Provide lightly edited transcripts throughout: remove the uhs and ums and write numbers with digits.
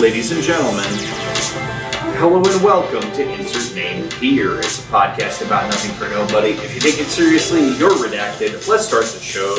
Ladies and gentlemen, hello and welcome to Insert Name Here. It's a podcast about nothing for nobody. If you take it seriously, you're redacted. Let's start the show.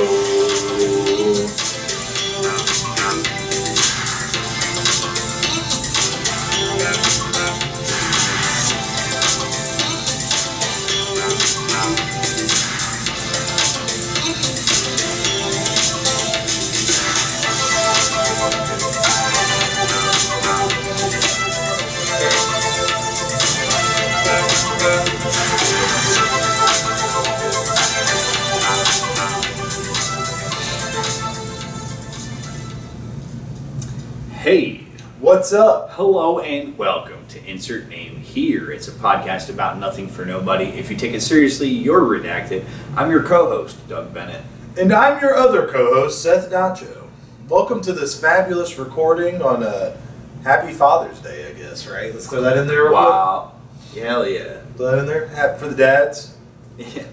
Hey, what's up? Hello and welcome to Insert Name Here. It's a podcast about nothing for nobody. If you take it seriously, you're redacted. I'm your co-host, Doug Bennett. And I'm your other co-host, Seth Nacho. Welcome to this fabulous recording on a Happy Father's Day, I guess, right? Let's throw that in there real Wow. Hell yeah. Throw that in there? Happy for the dads? Yeah.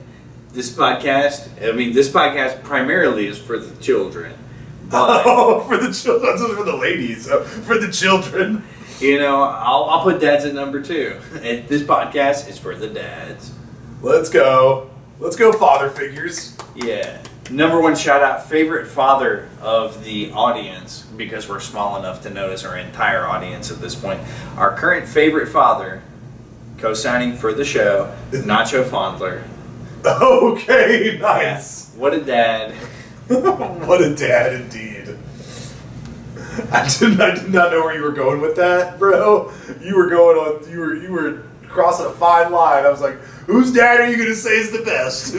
This podcast primarily is for the children. But, oh, for the children. This is for the ladies. For the children. You know, I'll put dads at number 2. And this podcast is for the dads. Let's go. Let's go, father figures. Yeah. Number 1 shout out, favorite father of the audience, because we're small enough to notice our entire audience at this point. Our current favorite father, co-signing for the show, Nacho Fondler. Okay, nice. Yeah. What a dad. What a dad indeed. I did not know where you were going with that, bro. You were crossing a fine line. I was like, whose dad are you gonna say is the best?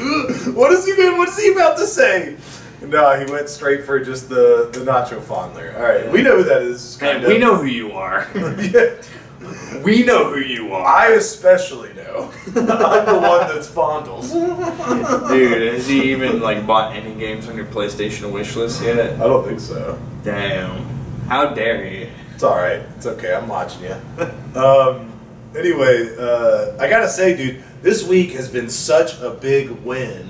What is he about to say? No, he went straight for just the Nacho Fondler. Alright, we know who that is. And we know who you are. Yeah. We know who you are. I especially know. I'm the one that's fondles. Dude, has he even bought any games on your PlayStation wish list yet? I don't think so. Damn. How dare you? It's alright. It's okay. I'm watching you. Anyway, I gotta say, dude, this week has been such a big win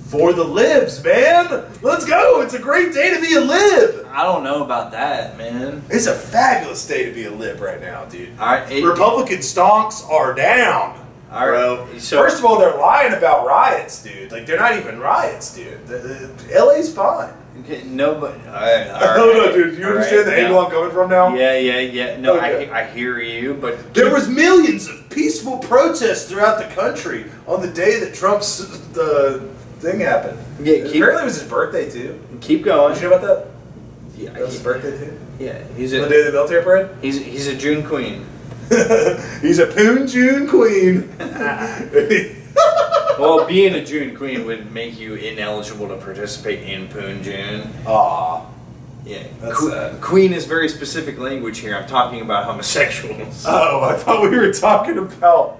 for the Libs, man. Let's go. It's a great day to be a Lib. I don't know about that, man. It's a fabulous day to be a Lib right now, dude. Alright, Republican stonks are down. Bro. So, first of all, they're lying about riots, dude. They're not even riots, dude. LA's fine. okay, no, but No, dude. You understand the angle I'm coming from now? Yeah. No, Okay. I hear you, but There was millions of peaceful protests throughout the country on the day that Trump's thing happened. Yeah, apparently it was his birthday too. keep going. Did you know about that? Yeah, That was his birthday too. Yeah, On the day of the military parade. he's a June queen. He's a Poon June queen. Well, being a June queen would make you ineligible to participate in Poon June. Aw. Yeah, That's sad. Queen is very specific language here. I'm talking about homosexuals. Oh, I thought we were talking about.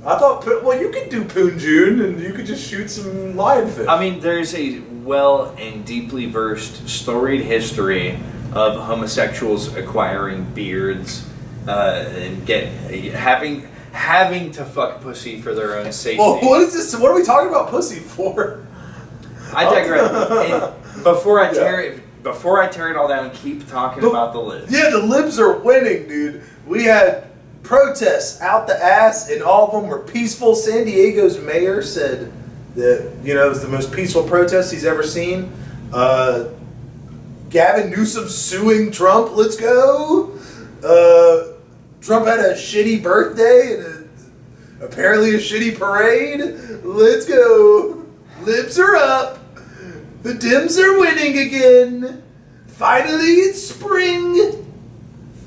Well, you could do Poon June and you could just shoot some lionfish. I mean, there's a well and deeply versed, storied history of homosexuals acquiring beards and having to fuck pussy for their own safety. Well, what is this? What are we talking about pussy for? I digress. And before I tear it all down, keep talking about the Libs. Yeah, the Libs are winning, dude. We had protests out the ass, and all of them were peaceful. San Diego's mayor said that, it was the most peaceful protest he's ever seen. Gavin Newsom suing Trump. Let's go. Trump had a shitty birthday and apparently a shitty parade. Let's go. Libs are up. The Dems are winning again. Finally, it's spring.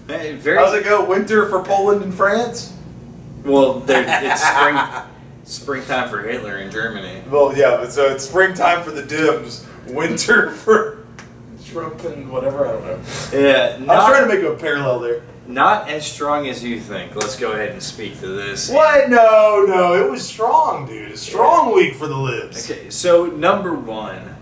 Hey, How's it go? Winter for Poland and France? Well, it's springtime for Hitler in Germany. Well, yeah, but so it's springtime for the Dems. Winter for Trump and whatever, I don't know. Yeah, I was trying to make a parallel there. Not as strong as you think. Let's go ahead and speak to this. What? No, it was strong, dude. A strong week for the Libs. Okay, so number 1,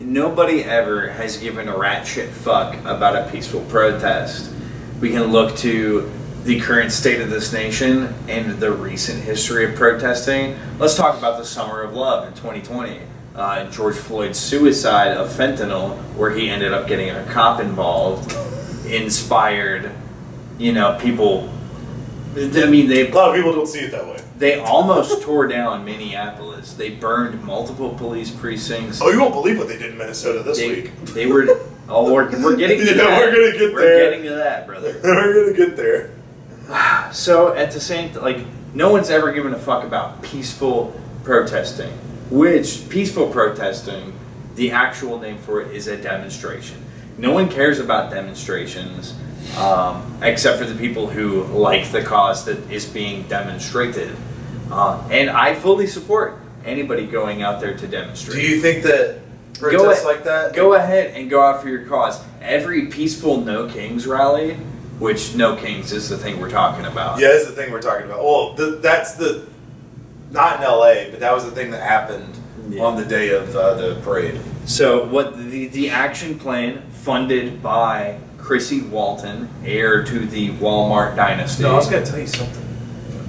nobody ever has given a rat shit fuck about a peaceful protest. We can look to the current state of this nation and the recent history of protesting. Let's talk about the Summer of Love in 2020. George Floyd's suicide of fentanyl, where he ended up getting a cop involved. inspired, people. I mean, A lot of people don't see it that way. they almost tore down Minneapolis. They burned multiple police precincts. Oh, you won't believe what they did in Minnesota this week. They were. Oh, we're getting to Yeah, that. we're gonna get there. We're getting to that, brother. We're gonna get there. So at the same, no one's ever given a fuck about peaceful protesting. Which peaceful protesting, the actual name for it is a demonstration. No one cares about demonstrations, except for the people who like the cause that is being demonstrated. And I fully support anybody going out there to demonstrate. Do you think that protests like that? Go ahead and go out for your cause. Every peaceful No Kings rally, which No Kings is the thing we're talking about. Yeah, that's the thing we're talking about. Well, that's the, not in LA, but that was the thing that happened on the day of the parade. So what the action plan funded by Chrissy Walton, heir to the Walmart dynasty. No, I was going to tell you something.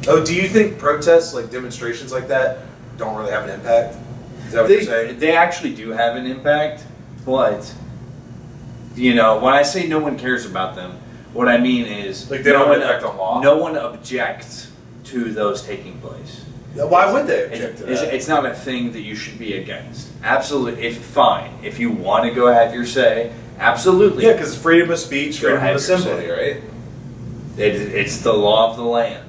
Oh, do you think protests, like demonstrations like that, don't really have an impact? Is that what you're saying? They actually do have an impact, but when I say no one cares about them, what I mean is Like they don't have an impact on law? No one objects to those taking place. Why would they object to that? It's not a thing that you should be against. Absolutely, if you want to go have your say, absolutely. Yeah, because freedom of speech, Go freedom of have your assembly, say. right? It's the law of the land.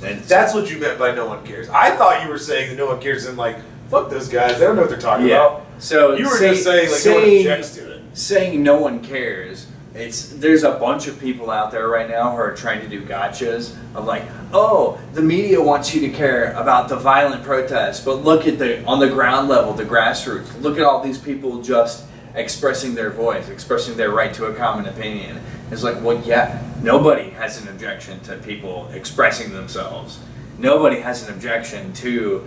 And That's what you meant by no one cares. I thought you were saying that no one cares and like, fuck those guys, they don't know what they're talking about. So You were just saying like no one objects to it. Saying no one cares. There's a bunch of people out there right now who are trying to do gotchas of like, oh, the media wants you to care about the violent protests, but look at on the ground level, the grassroots. Look at all these people just expressing their voice, expressing their right to a common opinion. It's like, well, yeah, nobody has an objection to people expressing themselves. Nobody has an objection to,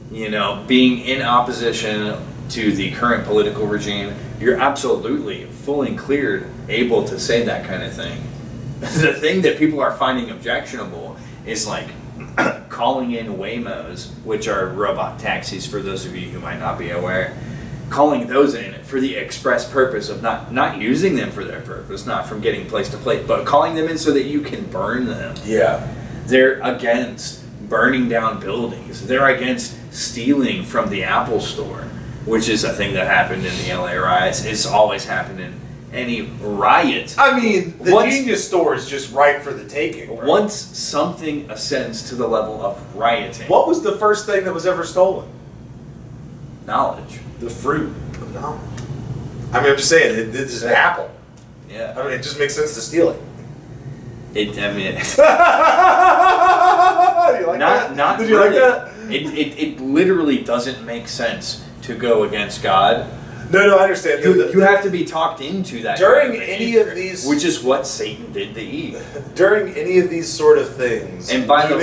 being in opposition to the current political regime. You're absolutely fully cleared, able to say that kind of thing. The thing that people are finding objectionable is like calling in Waymos, which are robot taxis for those of you who might not be aware, calling those in for the express purpose of not using them for their purpose, not from getting place to place, but calling them in so that you can burn them. Yeah. They're against burning down buildings. They're against stealing from the Apple Store, which is a thing that happened in the LA riots. It's always happened in any riot. I mean, the Genius Store is just right for the taking, bro. Once something ascends to the level of rioting. What was the first thing that was ever stolen? Knowledge. The fruit of knowledge. I mean, I'm just saying, this is an apple. Yeah. I mean, it just makes sense to steal it. You like that? Did you like that? It literally doesn't make sense to go against God. No, I understand. You have to be talked into that. During any of these, which is what Satan did to Eve. During any of these sort of things, and by the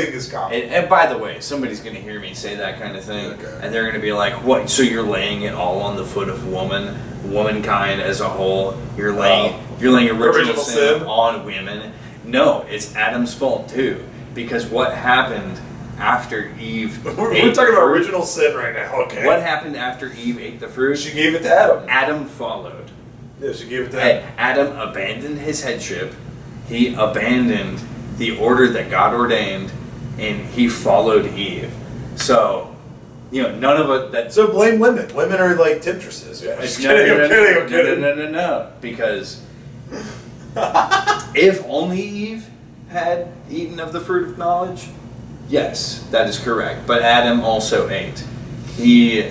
way, somebody's going to hear me say that kind of thing, and they're going to be like, "What? So you're laying it all on the foot of womankind as a whole? You're laying original sin on women? No, it's Adam's fault too, because what happened after Eve? We're talking about original sin right now. Okay. What happened after Eve ate the fruit? She gave it to Adam. Adam followed. Yeah, she gave it to Adam. Adam abandoned his headship. He abandoned the order that God ordained, and he followed Eve. So, none of it. So blame women. Women are like temptresses. Yeah. I'm kidding. No. Because if only Eve had eaten of the fruit of knowledge, yes, that is correct. But Adam also ate. He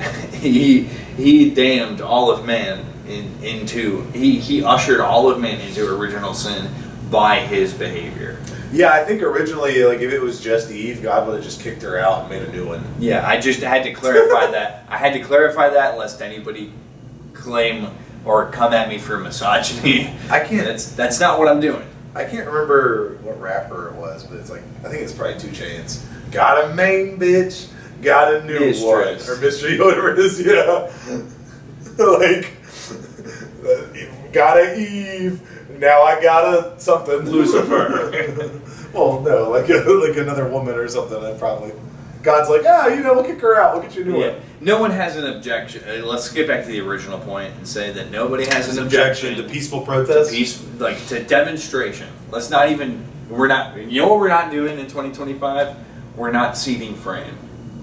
damned all of man into. He ushered all of man into original sin by his behavior. Yeah, I think originally, like if it was just Eve, God would have just kicked her out and made a new one. Yeah, I just had to clarify that. I had to clarify that lest anybody claim or come at me for misogyny. I can't. That's not what I'm doing. I can't remember what rapper it was, but it's like I think it's probably 2 Chainz. Got a main bitch, got a new Mistress. one, or mystery, whatever it is. Yeah, like got a Eve. Now I got a something Lucifer. Well, no, like another woman or something. I probably God's like, we'll kick her out. We'll get you a new one. No one has an objection. Let's get back to the original point and say that nobody has an objection to peaceful protest, to demonstration. Let's not even. We're not. You know what we're not doing in 2025? We're not seating frame.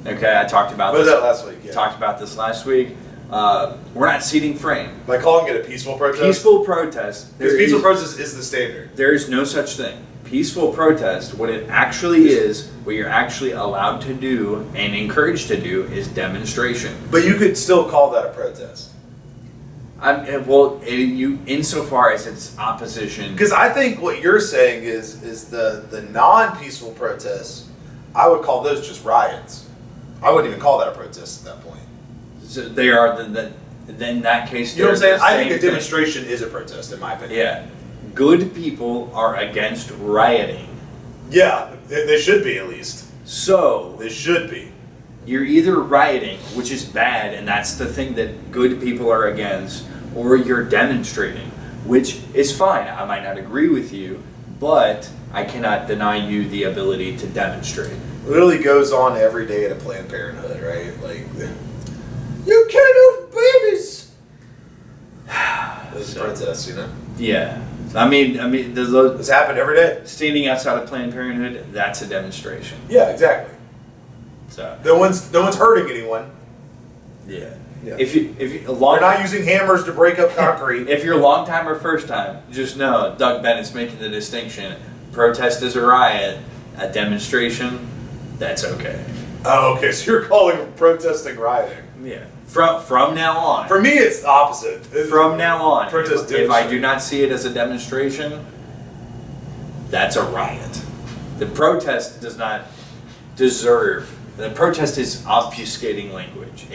Okay, I talked about this. Was that last week? Yeah. Talked about this last week. We're not seating frame. By calling it a peaceful protest. Peaceful protest. Because peaceful protest is the standard. There is no such thing. Peaceful protest, what it actually is, what you're actually allowed to do and encouraged to do, is demonstration. But you could still call that a protest. Insofar as it's opposition. Because I think what you're saying is the non-peaceful protests, I would call those just riots. I wouldn't even call that a protest at that point. So they are then in that case. You know what I'm saying? I think a demonstration is a protest, in my opinion. Yeah. Good people are against rioting. Yeah, they should be at least. So they should be. You're either rioting, which is bad, and that's the thing that good people are against, or you're demonstrating, which is fine. I might not agree with you, but I cannot deny you the ability to demonstrate. It literally goes on every day at a Planned Parenthood, right? Like, you can't have babies. Those protests, you know? Yeah. I mean, this happened every day. Standing outside of Planned Parenthood, that's a demonstration. Yeah, exactly. So no one's hurting anyone. Yeah. Yeah. If you they're not using hammers to break up concrete. If you're long time or first time, just know Doug Bennett's making the distinction. Protest is a riot. A demonstration, that's okay. Oh, okay. So you're calling protesting rioting. Yeah. From now on. For me, it's the opposite. From now on, if I do not see it as a demonstration, that's a riot. The protest does not deserve. The protest is obfuscating language.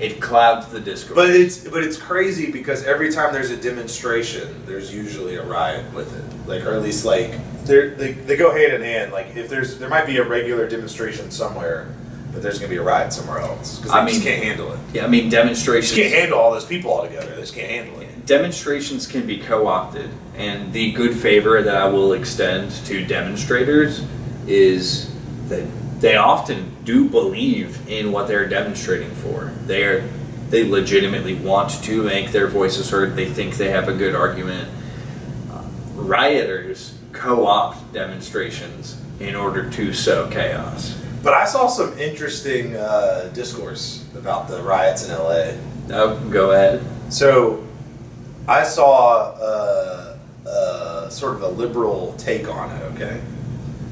It clouds the discourse. But it's crazy because every time there's a demonstration, there's usually a riot with it. Like, or at least like they go hand in hand. Like if there might be a regular demonstration somewhere, but there's going to be a riot somewhere else because they just can't handle it. Yeah, I mean demonstrations. They just can't handle all those people all together. They just can't handle it. Demonstrations can be co-opted, and the good favor that I will extend to demonstrators is that they often do believe in what they're demonstrating for. They legitimately want to make their voices heard. They think they have a good argument. Rioters co-opt demonstrations in order to sow chaos. But I saw some interesting discourse about the riots in LA. Oh, go ahead. So I saw sort of a liberal take on it, okay?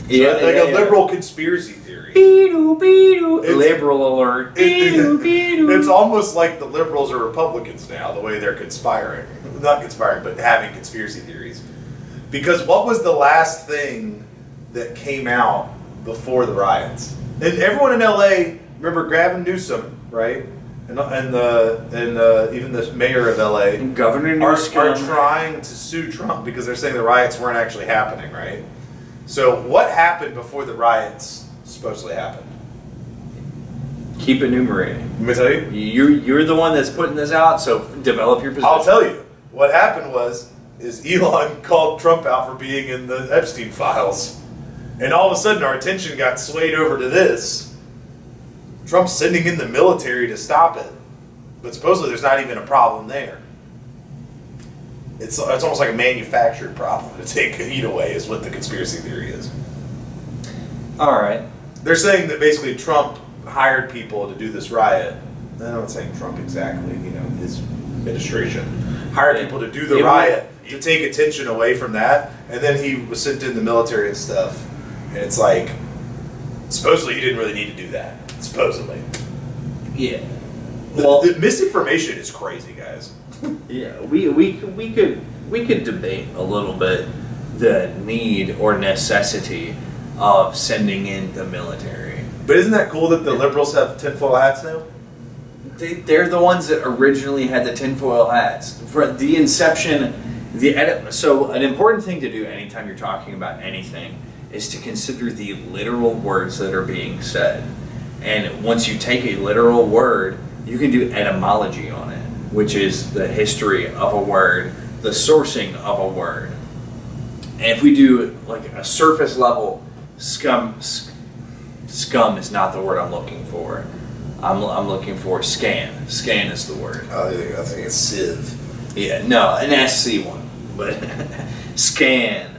So a liberal conspiracy theory. Liberal alert. It's almost like the liberals are Republicans now, the way they're conspiring. Not conspiring, but having conspiracy theories. Because what was the last thing that came out before the riots? And everyone in LA, remember Gavin Newsom, right? And even the mayor of LA, Governor Newsom, are trying to sue Trump because they're saying the riots weren't actually happening, right? So what happened before the riots supposedly happened? Keep enumerating. Let me tell you. You're the one that's putting this out, so develop your position. I'll tell you. What happened is Elon called Trump out for being in the Epstein files. And all of a sudden our attention got swayed over to this. Trump's sending in the military to stop it. But supposedly there's not even a problem there. It's almost like a manufactured problem to take heat away is what the conspiracy theory is. All right. They're saying that basically Trump hired people to do this riot. I'm not saying Trump exactly, his administration. Hired people to do the riot to take attention away from that. And then he was sent in the military and stuff. And it's like, supposedly he didn't really need to do that. Supposedly. Yeah. Well, the misinformation is crazy, guys. Yeah, we could debate a little bit the need or necessity of sending in the military. But isn't that cool that the liberals have tinfoil hats now? They're the ones that originally had the tinfoil hats for the inception. So an important thing to do anytime you're talking about anything is to consider the literal words that are being said. And once you take a literal word, you can do etymology on it, which is the history of a word, the sourcing of a word. And if we do like a surface level scum is not the word I'm looking for. I'm looking for scan. Scan is the word. I think it's sieve. Yeah, no, an SC one, but scan.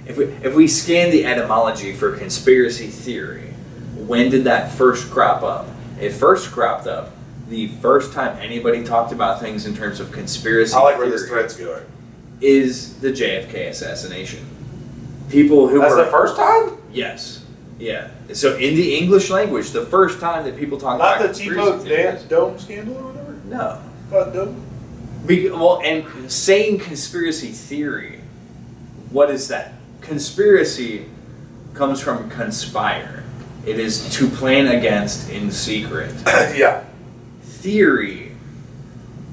If we scan the etymology for conspiracy theory, when did that first crop up? It first cropped up the first time anybody talked about things in terms of conspiracy I like theory where this thread's going. is the JFK assassination. People who That's were the first time? Yes. Yeah. So in the English language, the first time that people talk Not about the conspiracy theories, Dome scandal or whatever? no. Dome? Well, and saying conspiracy theory, what is that? Conspiracy comes from conspire. It is to plan against in secret. Yeah.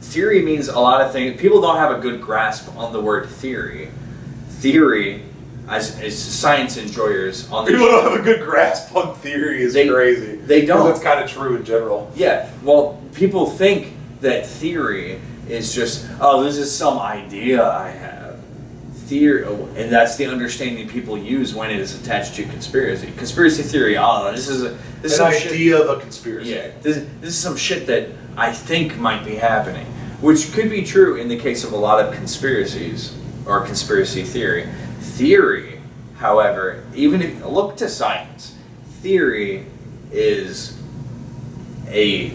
Theory means a lot of things. People don't have a good grasp on the word theory. Theory, as science enjoyers on the People don't have a good grasp on theory is crazy. They don't. That's kind of true in general. Yeah, well, people think that theory is just, oh, this is some idea I have. Theory, and that's the understanding people use when it is attached to conspiracy. Conspiracy theory, oh, this is An some idea shit. of a conspiracy. Yeah, this is some shit that I think might be happening, which could be true in the case of a lot of conspiracies or conspiracy theory. Theory, however, even if look to science, theory is a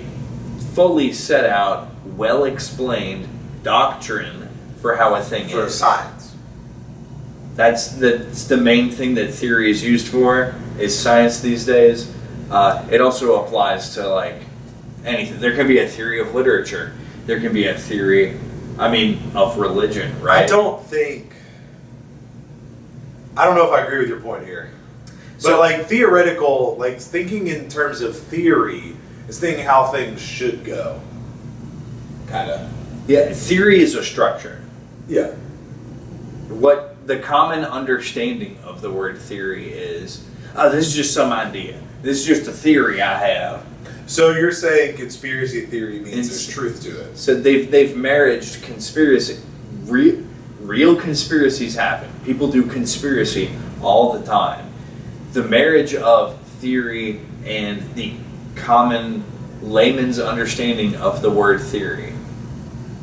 fully set out, well explained doctrine for how a thing For is. science. That's the main thing that theory is used for, is science these days. It also applies to like anything. There can be a theory of literature. There can be a theory, of religion, right? I don't know if I agree with your point here. So- But like theoretical, like thinking in terms of theory is thinking how things should go. Kinda. Yeah, theory is a structure. Yeah. What the common understanding of the word theory is, oh, this is just some idea. This is just a theory I have. So you're saying conspiracy theory means It's- there's truth to it. So they've marriaged conspiracy. Real conspiracies happen. People do conspiracy all the time. The marriage of theory and the common layman's understanding of the word theory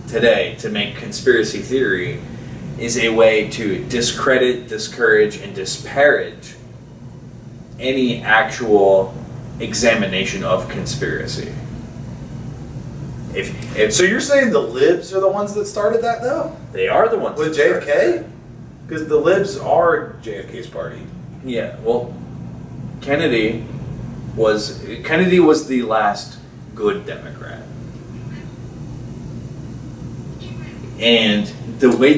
today to make conspiracy theory is a way to discredit, discourage, and disparage any actual examination of conspiracy. If So you're saying the libs are the ones that started that though? they are the ones With that started JFK? Because the libs are JFK's party. that. Yeah, well, Kennedy was the last good Democrat, and the way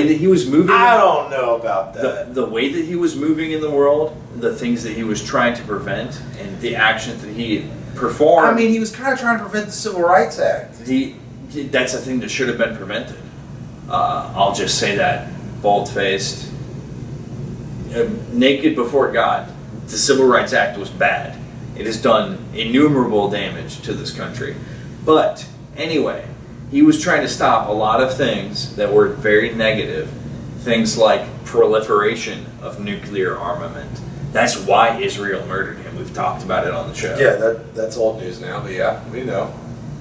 that he was moving. I don't know about that. The way that he was moving in the world, the things that he was trying to prevent, and the actions that he performed. I mean, he was kind of trying to prevent the Civil Rights Act. That's a thing that should have been prevented. I'll just say that, bold-faced, naked before God. The Civil Rights Act was bad. It has done innumerable damage to this country. But anyway, he was trying to stop a lot of things that were very negative. Things like proliferation of nuclear armament. That's why Israel murdered him. We've talked about it on the show. Yeah, that's old news now, but yeah, we know.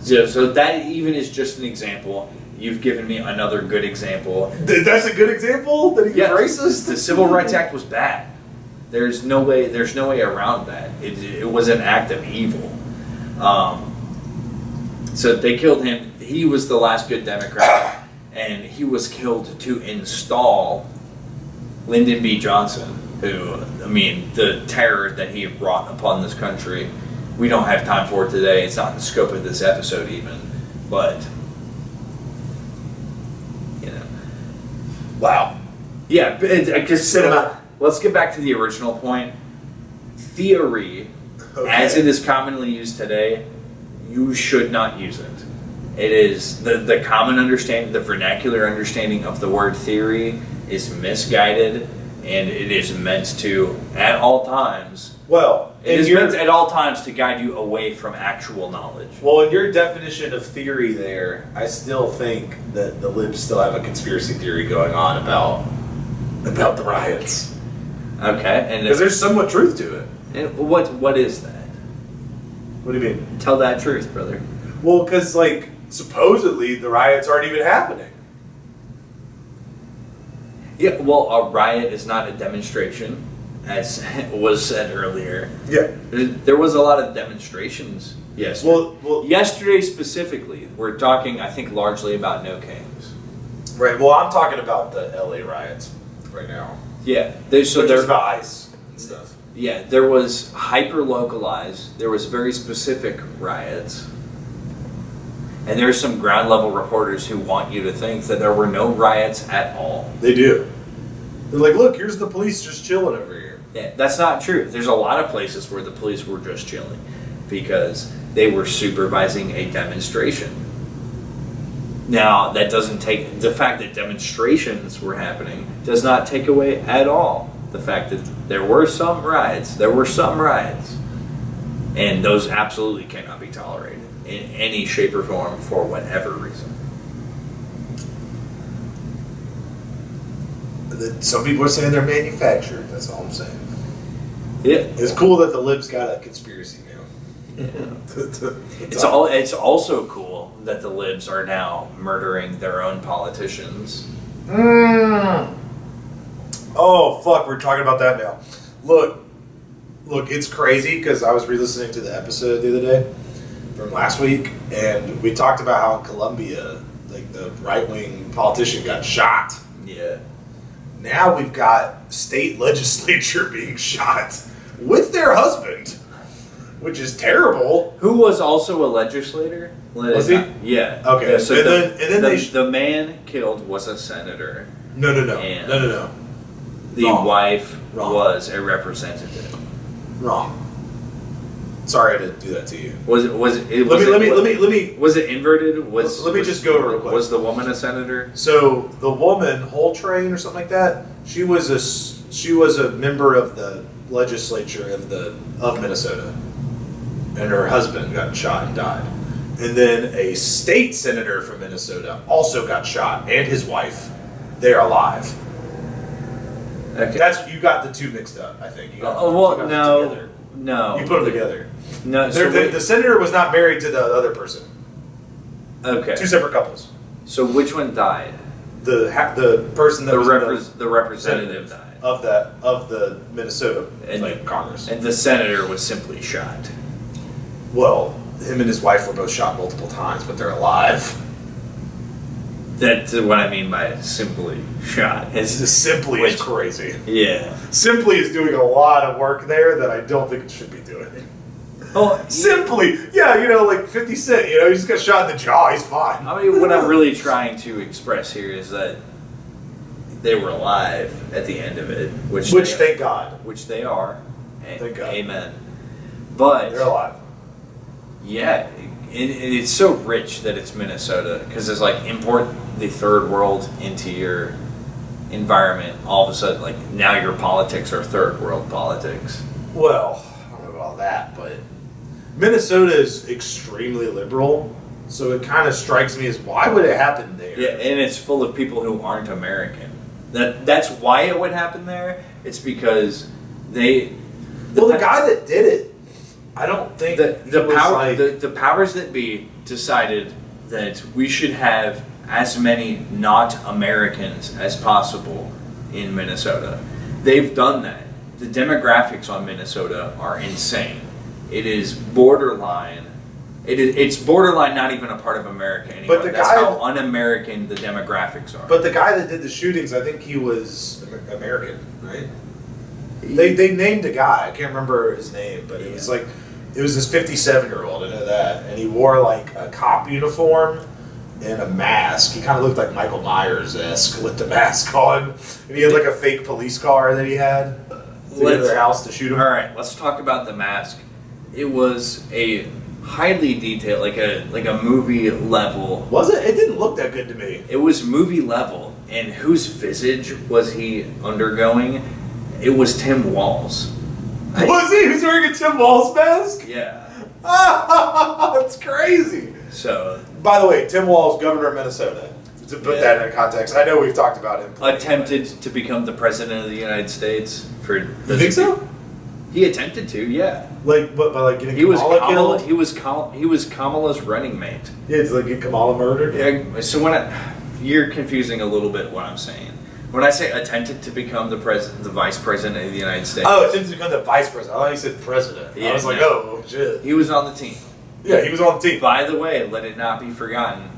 So that even is just an example. You've given me another good example. That's a good example that he's Yeah, racist? The Civil Rights Act was bad. There's no way around that. It was an act of evil. So they killed him. He was the last good Democrat, and he was killed to install Lyndon B. Johnson, who, the terror that he had brought upon this country. We don't have time for it today. It's not in the scope of this episode even, but Wow. yeah, because Cinema. Let's get back to the original point. Theory, as it is commonly used today, you should not use it. It is the common understanding, the vernacular understanding of the word theory is misguided, and it is meant to, at all times, Well, it is meant at all times to guide you away from actual knowledge. Well, in your definition of theory there, I still think that the libs still have a conspiracy theory going on about the riots. Okay, and Because there's somewhat truth to it. And what is that? What do you mean? Tell that truth, brother. Well, because, like, supposedly the riots aren't even happening. Yeah, well, a riot is not a demonstration, as was said earlier. Yeah. There was a lot of demonstrations yesterday. Well, yesterday specifically, we're talking, I think, largely about no kings. right. Well, I'm talking about the LA riots right now. Yeah, there's about ICE and stuff. Yeah, there was hyper localized. There was very specific riots, and there's some ground level reporters who want you to think that there were no riots at all. They do. They're like, look, here's the police just chilling over here. Yeah, that's not true. There's a lot of places where the police were just chilling because they were supervising a demonstration. Now, that doesn't take the fact that demonstrations were happening does not take away at all the fact that there were some riots. There were some riots, and those absolutely cannot be tolerated in any shape or form for whatever reason. Some people are saying they're manufactured. That's all I'm saying. Yeah, It's cool that the libs got a conspiracy now. yeah. It's also cool that the libs are now murdering their own politicians. Oh, fuck, we're talking about that now. Look, it's crazy because I was re-listening to the episode the other day from last week, and we talked about how in Colombia, like, the right-wing politician got shot. Yeah. Now we've got state legislature being shot with their husband, which is terrible. Who was also a legislator? Was he? Yeah. Okay. Yeah, so and then the man killed was a senator. No. And No. The Wrong. wife Wrong. was a representative. Wrong. Sorry I had to do that to you. Was it? Let me. Was it inverted? Let me just go real quick. Was the woman a senator? So the woman, Whole Train or something like that, she was a member of the legislature of Minnesota, and her husband got shot and died. And then a state senator from Minnesota also got shot, and his wife. They're alive. Okay. You got the two mixed up. I think. You got them together. No. You put them together. No. The senator was not married to the other person. Okay. Two separate couples. So which one died? The person that The representative died. of the Minnesota Congress. And the senator was simply shot. Well, him and his wife were both shot multiple times, but they're alive. That's what I mean by simply shot. Simply is crazy. Yeah. Simply is doing a lot of work there that I don't think it should be doing. Oh, Simply, yeah, like 50 Cent, he just got shot in the jaw, he's fine. I mean, what I'm really trying to express here is that they were alive at the end of it, which thank God. Which they are. Thank God. Amen. But they're alive. Yeah, it's so rich that it's Minnesota because it's like import the third world into your environment. All of a sudden, like now your politics are third world politics. Well, I don't know about that, but Minnesota is extremely liberal, so it kind of strikes me as why would it happen there? Yeah, and it's full of people who aren't American. That's why it would happen there. It's because the guy that did it, I don't think the powers that be decided that we should have as many not Americans as possible in Minnesota. They've done that. The demographics on Minnesota are insane. It is borderline. It's borderline not even a part of America anymore. But that's how un-American the demographics are. But the guy that did the shootings, I think he was American, right? They named a guy. I can't remember his name, but it was this 57-year-old. I know that, and he wore like a cop uniform and a mask. He kind of looked like Michael Myers-esque with the mask on, and he had like a fake police car that he had to get to their house to shoot him. All right, let's talk about the mask. It was a highly detailed, like a movie level. Was it? It didn't look that good to me. It was movie level, and whose visage was he undergoing? It was Tim Walz. Was he? He was wearing a Tim Walz mask? Yeah. That's crazy. So, by the way, Tim Walz, governor of Minnesota. To put that in context, I know we've talked about him. Attempted to become the president of the United States for. You think so? He attempted to, yeah. Like, but by like getting He was Kamala Kamala. killed? He was Kamala's running mate. Yeah, to like get Kamala murdered? Yeah. So you're confusing a little bit what I'm saying. When I say attempted to become the vice president of the United States. Oh, attempted to become the vice president. I thought you said president. Yeah, I was like, no. oh, shit. He was on the team. Yeah, he was on the team. By the way, let it not be forgotten,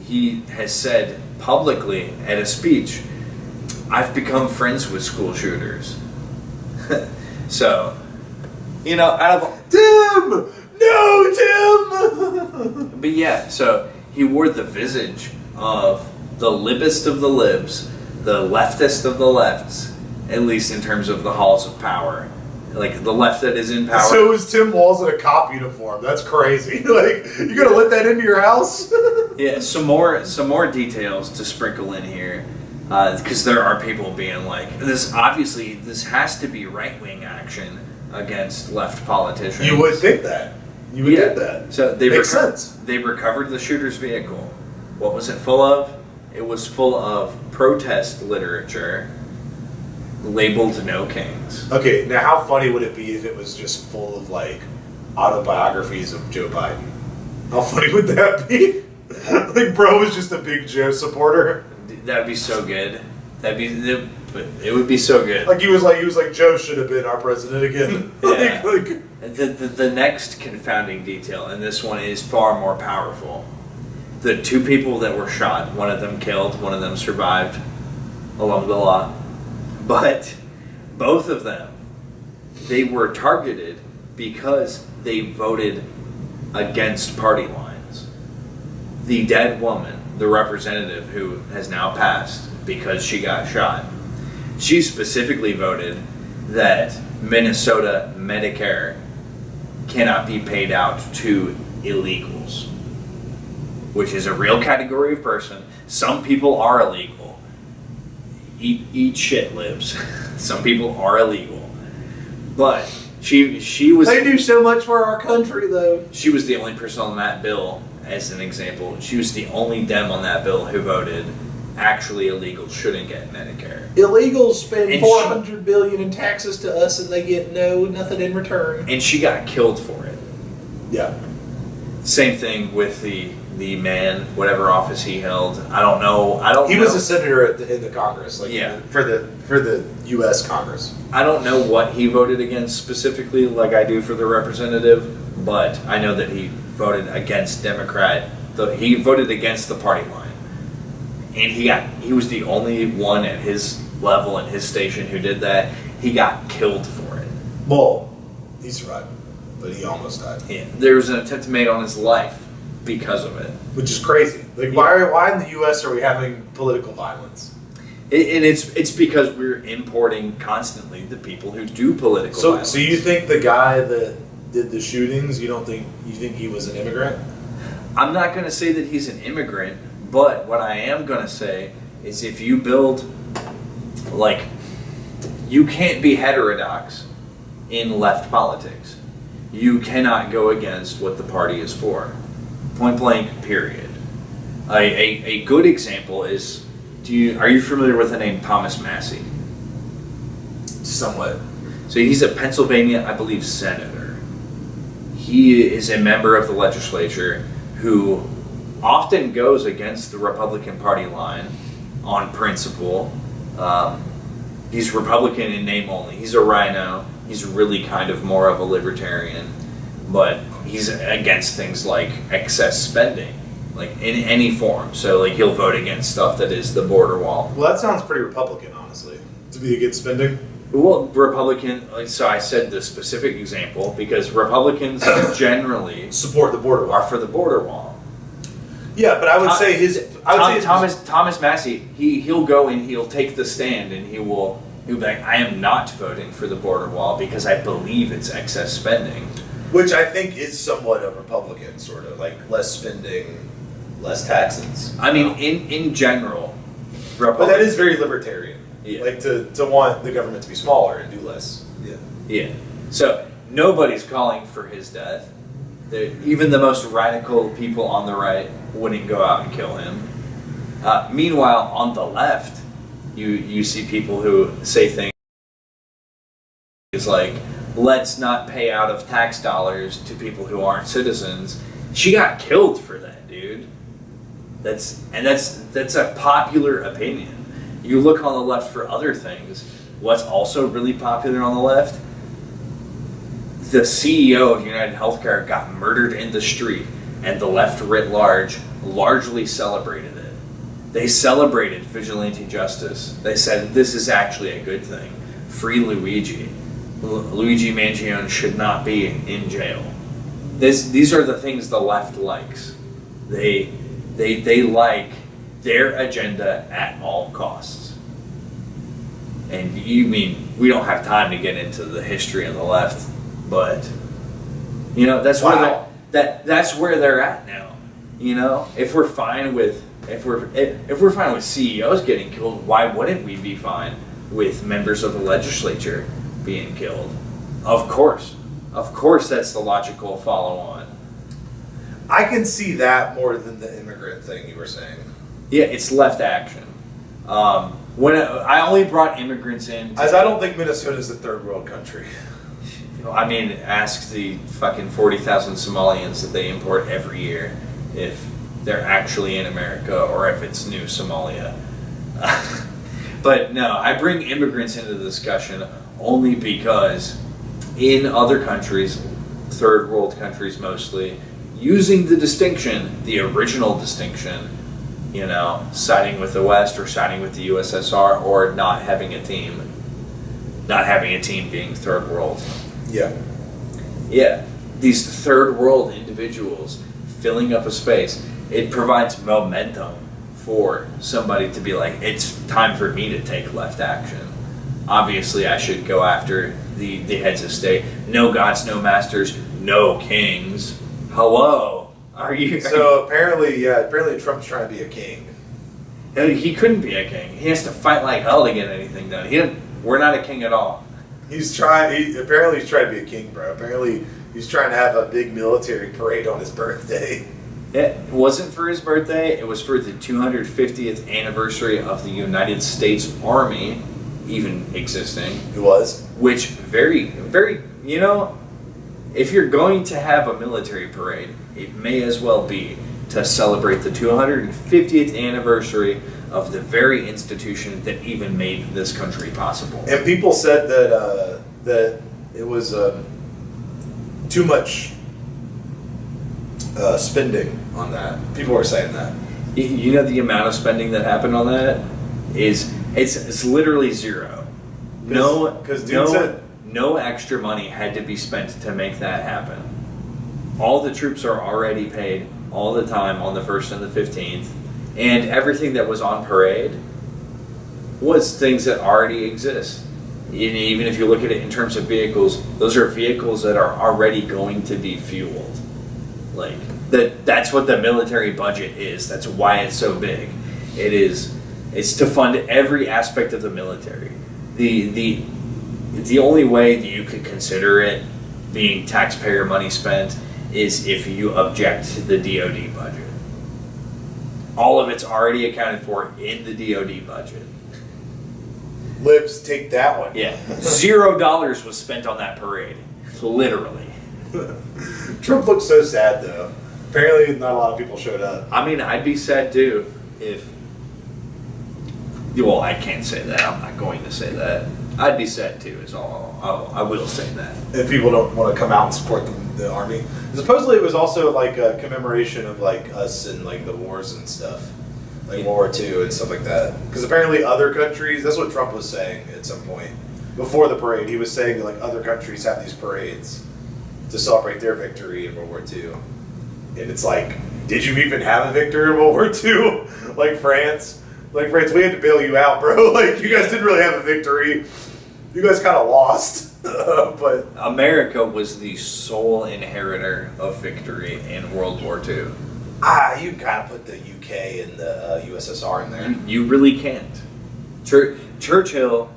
he has said publicly at a speech, I've become friends with school shooters. So, you know, out of... Tim! No, Tim! But yeah, so he wore the visage of the libbest of the libs, the leftist of the lefts, at least in terms of the halls of power. Like, the left that is in power. So is Tim Walz in a cop uniform. That's crazy. Like, you gonna let that into your house? Yeah, some more details to sprinkle in here, because there are people being like, this has to be right-wing action against left politicians. You would think that. You would think that. So Makes sense. They recovered the shooter's vehicle. What was it full of? It was full of protest literature labeled "No Kings." Okay, now how funny would it be if it was just full of like autobiographies of Joe Biden? How funny would that be? Like, bro was just a big Joe supporter. That'd be so good. It would be so good. Like he was like Joe should have been our president again. Yeah. like The next confounding detail, and this one is far more powerful. The two people that were shot, one of them killed, one of them survived, along the law. But both of them, they were targeted because they voted against party lines. The dead woman, the representative who has now passed because she got shot, she specifically voted that Minnesota Medicare cannot be paid out to illegals, which is a real category of person. Some people are illegal. Eat shit, libs. Some people are illegal. But she was... they do so much for our country, though. She was the only person on that bill, as an example. She was the only Dem on that bill who voted actually illegals shouldn't get Medicare. Illegals spend And $400 billion in taxes to us, and they get nothing in return. And she got killed for it. Yeah. Same thing with the man, whatever office he held. I don't know. He was a senator in the Congress, like Yeah. for the U.S. Congress. I don't know what he voted against specifically, like I do for the representative, but I know that he voted against Democrat. He voted against the party line, and he was the only one at his level and his station who did that. He got killed for it. Well, he survived, but he almost died. Yeah, there was an attempt made on his life because of it, Which is crazy. Like, why in the U.S. are we having political violence? And it's because we're importing constantly the people who do political violence. So you think the guy that did the shootings, you think he was an immigrant? I'm not going to say that he's an immigrant, but what I am going to say is if you build, like, you can't be heterodox in left politics. You cannot go against what the party is for. Point blank, period. A good example is, are you familiar with the name Thomas Massey? Somewhat. So he's a Pennsylvania, I believe, senator. He is a member of the legislature who often goes against the Republican Party line on principle. He's Republican in name only. He's a rhino. He's really kind of more of a libertarian, but he's against things like excess spending, like in any form. So like he'll vote against stuff that is the border wall. Well, that sounds pretty Republican, honestly, to be against spending. Well, Republican, so I said the specific example because Republicans generally Support the border wall. are for the border wall. Yeah, but I would say Thomas Massey, he'll go and he'll take the stand and he'll be like, I am not voting for the border wall because I believe it's excess spending. Which I think is somewhat a Republican, sort of, like less spending, less taxes. I mean, in general, But that is very libertarian. Yeah. Like to want the government to be smaller and do less. Yeah. Yeah. So nobody's calling for his death. Even the most radical people on the right wouldn't go out and kill him. Meanwhile, on the left, you see people who say things like, let's not pay out of tax dollars to people who aren't citizens. She got killed for that, dude. That's a popular opinion. You look on the left for other things. What's also really popular on the left? The CEO of United Healthcare got murdered in the street, and the left writ large largely celebrated it. They celebrated vigilante justice. They said this is actually a good thing. Free Luigi. Luigi Mangione should not be in jail. These are the things the left likes. They like their agenda at all costs. And you mean we don't have time to get into the history of the left, but that's Wow. that's where they're at now. If we're fine with if we're fine with CEOs getting killed, why wouldn't we be fine with members of the legislature being killed? Of course, that's the logical follow-on. I can see that more than the immigrant thing you were saying. Yeah, it's left action. When I only brought immigrants in, As I don't think Minnesota's a third world country. I mean, ask the fucking 40,000 Somalians that they import every year if they're actually in America or if it's new Somalia. But no, I bring immigrants into the discussion only because in other countries, third world countries mostly, using the distinction, the original distinction, siding with the West or siding with the USSR or not having a team. Not having a team being third world. Yeah. Yeah, these third world individuals filling up a space, it provides momentum for somebody to be like, it's time for me to take left action. Obviously, I should go after the heads of state. No gods, no masters, no kings. Hello? So apparently Trump's trying to be a king. He couldn't be a king. He has to fight like hell to get anything done. We're not a king at all. He's trying to be a king, bro. Apparently he's trying to have a big military parade on his birthday. It wasn't for his birthday. It was for the 250th anniversary of the United States Army even existing. It was. Which very, very, if you're going to have a military parade, it may as well be to celebrate the 250th anniversary of the very institution that even made this country possible. And people said that it was too much spending on that. People were saying that. The amount of spending that happened on that is it's literally zero. No extra money had to be spent to make that happen. All the troops are already paid all the time on the 1st and the 15th, and everything that was on parade was things that already exist. And even if you look at it in terms of vehicles, those are vehicles that are already going to be fueled. Like that's what the military budget is. That's why it's so big. It's to fund every aspect of the military. The only way that you could consider it being taxpayer money spent is if you object to the DoD budget. All of it's already accounted for in the DoD budget. Libs, take that one. Yeah, $0 was spent on that parade, literally. Trump looks so sad though. Apparently, not a lot of people showed up. I mean, I'd be sad too if. Well, I can't say that. I'm not going to say that. I'd be sad too. Is all. I will say that. If people don't want to come out and support the army, supposedly it was also like a commemoration of like us and like the wars and stuff, like World War II and stuff like that. Because apparently other countries. That's what Trump was saying at some point before the parade. He was saying that like other countries have these parades to celebrate their victory in World War II. And it's like, did you even have a victory in World War II? Like France? Like France, we had to bail you out, bro. Like, you guys didn't really have a victory. You guys kind of lost. But America was the sole inheritor of victory in World War II. You kind of put the UK and the USSR in there. You really can't. Churchill.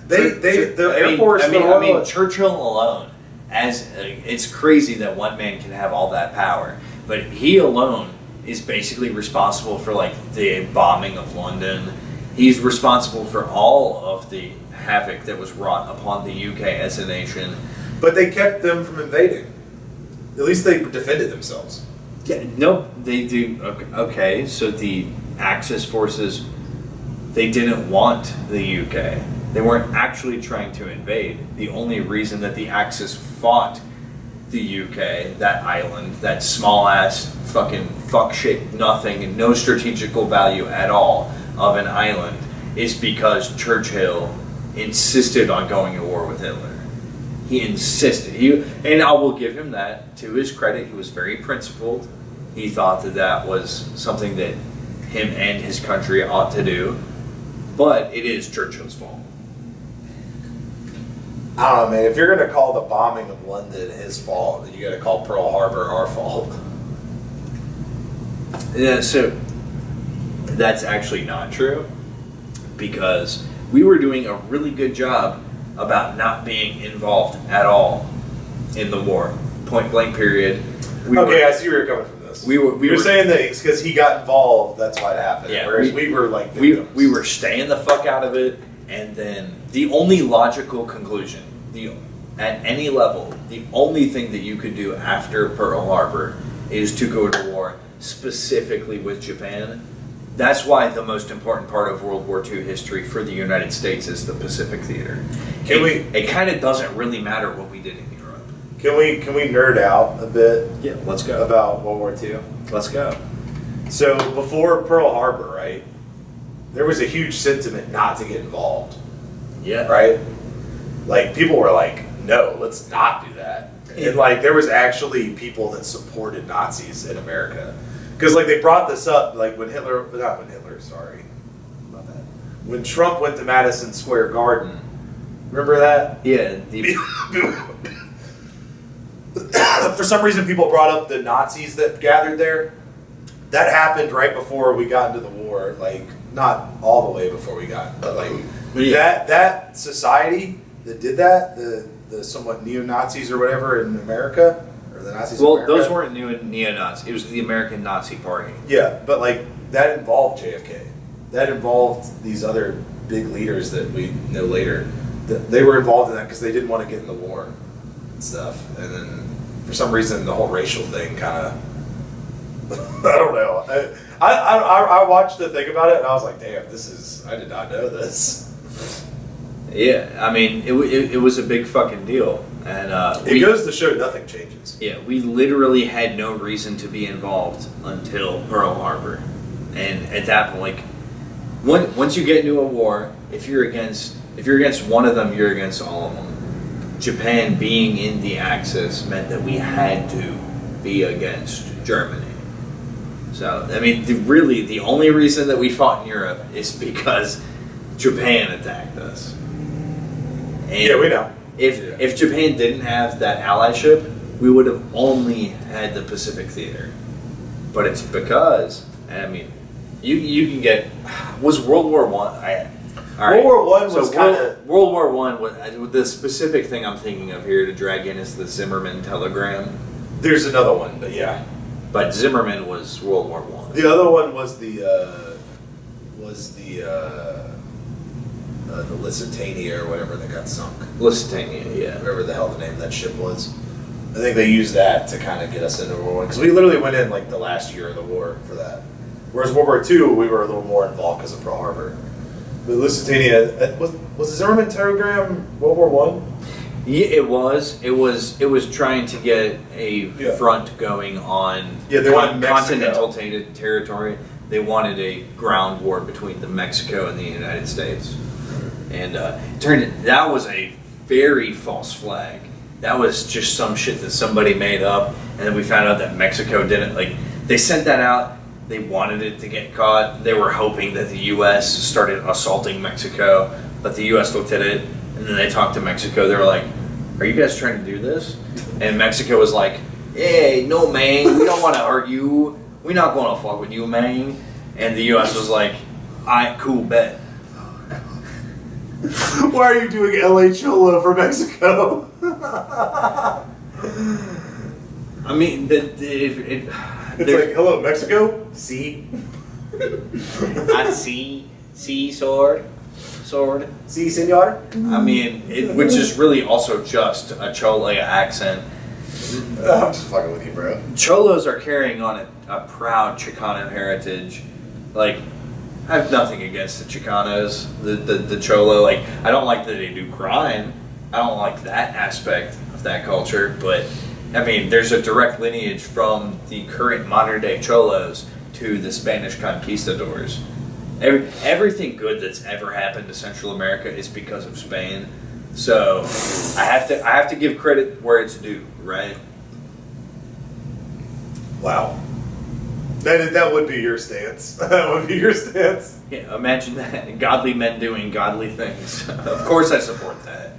The Air Force. I mean, Churchill alone. It's crazy that one man can have all that power, but he alone is basically responsible for like the bombing of London. He's responsible for all of the havoc that was wrought upon the UK as a nation. But they kept them from invading. At least they defended themselves. Yeah, no, they do. Okay, so the Axis forces, they didn't want the UK. They weren't actually trying to invade. The only reason that the Axis fought the UK, that island, that small ass fucking fuck shit nothing and no strategical value at all of an island, is because Churchill insisted on going to war with Hitler. He insisted. And I will give him that. To his credit, he was very principled. He thought that that was something that him and his country ought to do. But it is Churchill's fault. I don't know, man. If you're going to call the bombing of London his fault, then you got to call Pearl Harbor our fault. Yeah, so that's actually not true, because we were doing a really good job about not being involved at all in the war. Point blank period. I see where you're coming from this. We were saying that it's because he got involved, that's why it happened. Yeah, whereas we were like we were staying the fuck out of it, and then the only logical conclusion, at any level, the only thing that you could do after Pearl Harbor is to go to war specifically with Japan. That's why the most important part of World War II history for the United States is the Pacific Theater. It kind of doesn't really matter what we did in Europe. Can we nerd out a bit? Yeah, let's go. About World War II? Let's go. So before Pearl Harbor, right, there was a huge sentiment not to get involved. Yeah. Right? Like, people were like, no, let's not do that. And like, there was actually people that supported Nazis in America. Because like, they brought this up, like when when Trump went to Madison Square Garden. Remember that? Yeah. For some reason, people brought up the Nazis that gathered there. That happened right before we got into the war. Like, not all the way before we got, but like that society that did that, the somewhat neo-Nazis or whatever in America, or the Nazis. Well, in America. those weren't neo-Nazis. It was the American Nazi Party. Yeah, but like that involved JFK. That involved these other big leaders that we know later. They were involved in that because they didn't want to get in the war and stuff. And then for some reason, the whole racial thing kind of, I don't know. I watched the thing about it and I was like, damn, I did not know this. Yeah, I mean, it was a big fucking deal. And it goes to show nothing changes. Yeah, we literally had no reason to be involved until Pearl Harbor. And at that point, like, once you get into a war, if you're against one of them, you're against all of them. Japan being in the Axis meant that we had to be against Germany. So, I mean, really, the only reason that we fought in Europe is because Japan attacked us. And yeah, we know. If Japan didn't have that allyship, we would have only had the Pacific Theater. But it's because, I mean, you can get, was World War I? World War One was kind of World War One. The specific thing I'm thinking of here to drag in is the Zimmerman telegram. There's another one, but yeah. But Zimmerman was World War One. The other one was the Lusitania or whatever that got sunk. Lusitania, yeah. Whatever the hell the name of that ship was. I think they used that to kind of get us into World War One because we literally went in like the last year of the war for that. Whereas World War II, we were a little more involved because of Pearl Harbor. But Lusitania, was the Zimmerman telegram World War One? Yeah, it was. It was trying to get a front going on continental territory. They wanted a ground war between Mexico and the United States, and that was a very false flag. That was just some shit that somebody made up, and then we found out that Mexico didn't. Like, they sent that out. They wanted it to get caught. They were hoping that the U.S. started assaulting Mexico, but the U.S. looked at it, and then they talked to Mexico. They were like, "Are you guys trying to do this?" And Mexico was like, "Hey, no, man. We don't want to argue. We're not going to fuck with you, man." And the U.S. was like, "Alright, cool, bet." Why are you doing LA Cholo for Mexico? I mean, it's like, hello, Mexico? See? I see sword. sword. Si, senor. I mean, which is really also just a Cholo accent. I'm just fucking with you, bro. Cholos are carrying on a proud Chicano heritage. Like, I have nothing against the Chicanos, the Cholo. Like, I don't like that they do crime. I don't like that aspect of that culture. But, I mean, there's a direct lineage from the current modern day Cholos to the Spanish conquistadors. Everything good that's ever happened to Central America is because of Spain. So I have to give credit where it's due, right? Wow. That would be your stance. That would be your stance. Yeah, imagine that. Godly men doing godly things. Of course I support that.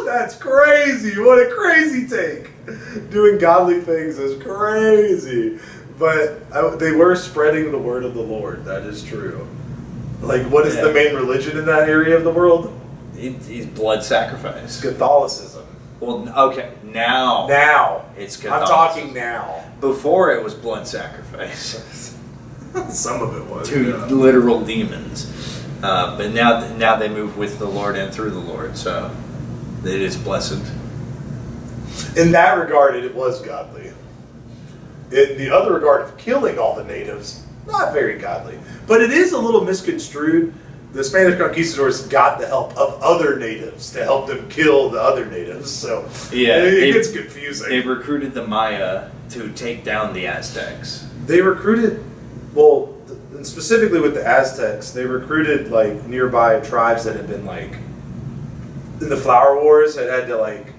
That's crazy. What a crazy take. Doing godly things is crazy. But they were spreading the word of the Lord. That is true. Like, what is the main religion in that area of the world? It's blood sacrifice. Catholicism. Well, okay, now it's Catholicism. I'm talking now. Before it was blood sacrifice. Some of it was. To literal demons. But now they move with the Lord and through the Lord, so it is blessed. In that regard, it was godly. In the other regard of killing all the natives, not very godly. But it is a little misconstrued. The Spanish conquistadors got the help of other natives to help them kill the other natives. So yeah, it gets confusing. They recruited the Maya to take down the Aztecs. They recruited, well, and specifically with the Aztecs, they recruited like nearby tribes that had been like in the Flower Wars had to like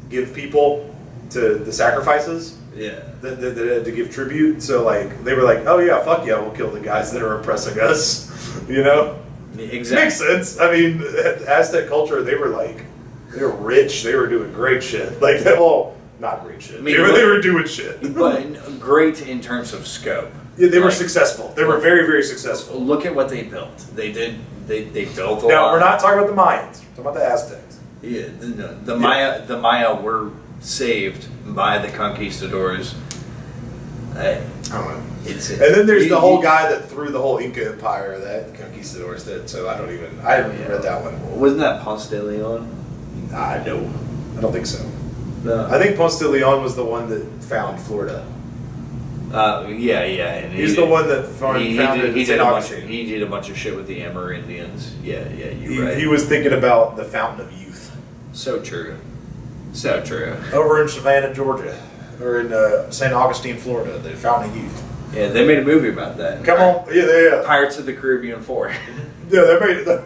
give people to the sacrifices. Yeah. That had to give tribute. So like they were like, oh yeah, fuck yeah, we'll kill the guys that are oppressing us. You know? Exactly. Makes sense. I mean, Aztec culture, they were rich. They were doing great shit. Like, well, not great shit. I mean, they were doing shit. But great in terms of scope. Yeah, they were successful. They were very, very successful. Look at what they built. They built a lot. Now, we're not talking about the Mayans. We're talking about the Aztecs. Yeah, the Maya were saved by the conquistadors. I don't know. And then there's the whole guy that threw the whole Inca Empire that the conquistadors did. So I haven't even read that one. Wasn't that Ponce de Leon? No, I don't think so. No. I think Ponce de Leon was the one that found Florida. Yeah, and he's the one that founded St. Augustine. He did a bunch of shit with the Amerindians. Yeah, you're right. He was thinking about the Fountain of Youth. So true. So true. Over in Savannah, Georgia. Or in St. Augustine, Florida, the Fountain of Youth. Yeah, they made a movie about that. Come on. Yeah. Pirates of the Caribbean 4. Yeah, they made it.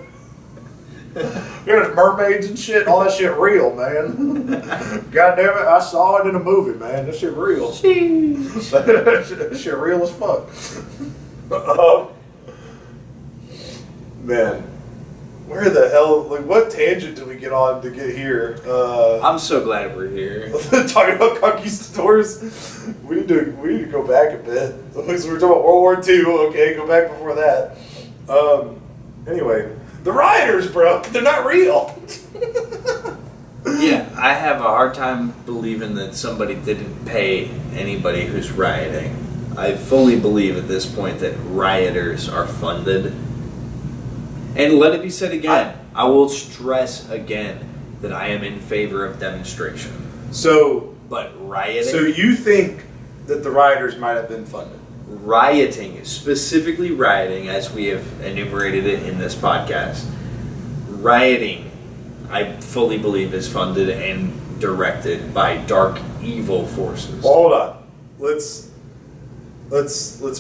There's mermaids and shit. All that shit real, man. God damn it, I saw it in a movie, man. That shit real. That shit real as fuck. Man, where the hell? Like, what tangent did we get on to get here? I'm so glad we're here. Talking about conquistadors. We need to go back a bit. So we're talking about World War II. Okay, go back before that. Anyway. The rioters, bro, they're not real. Yeah, I have a hard time believing that somebody didn't pay anybody who's rioting. I fully believe at this point that rioters are funded. And let it be said again, I will stress again that I am in favor of demonstration. But rioting... So you think that the rioters might have been funded? Rioting, specifically rioting, as we have enumerated it in this podcast, rioting, I fully believe, is funded and directed by dark, evil forces. Well, hold on, let's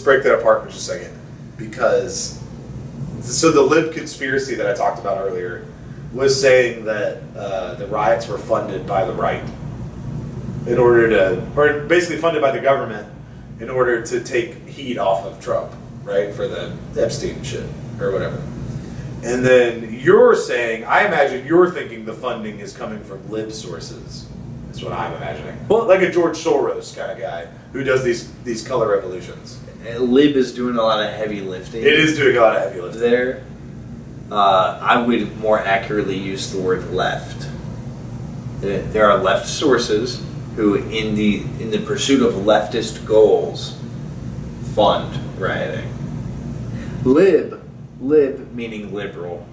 break that apart for just a second, because the Lib conspiracy that I talked about earlier was saying that the riots were funded by the right in order to, or basically funded by the government in order to take heat off of Trump, right, for the Epstein shit, or whatever. And then you're saying, I imagine you're thinking the funding is coming from Lib sources. That's what I'm imagining. Well, like a George Soros kind of guy who does these color revolutions. Lib is doing a lot of heavy lifting. It is doing a lot of heavy lifting. There. I would more accurately use the word left. There are left sources who, in the pursuit of leftist goals, fund rioting. Lib meaning liberal,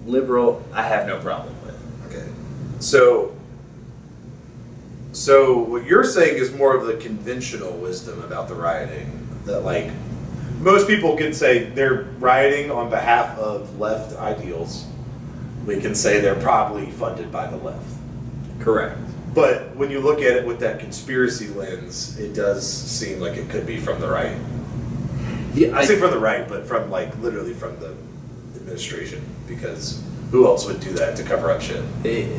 liberal, I have no problem with. Okay. So what you're saying is more of the conventional wisdom about the rioting. That like most people can say they're rioting on behalf of left ideals. We can say they're probably funded by the left. Correct. But when you look at it with that conspiracy lens, it does seem like it could be from the right. Yeah, I say from the right, but from like literally from the administration, because who else would do that to cover up shit?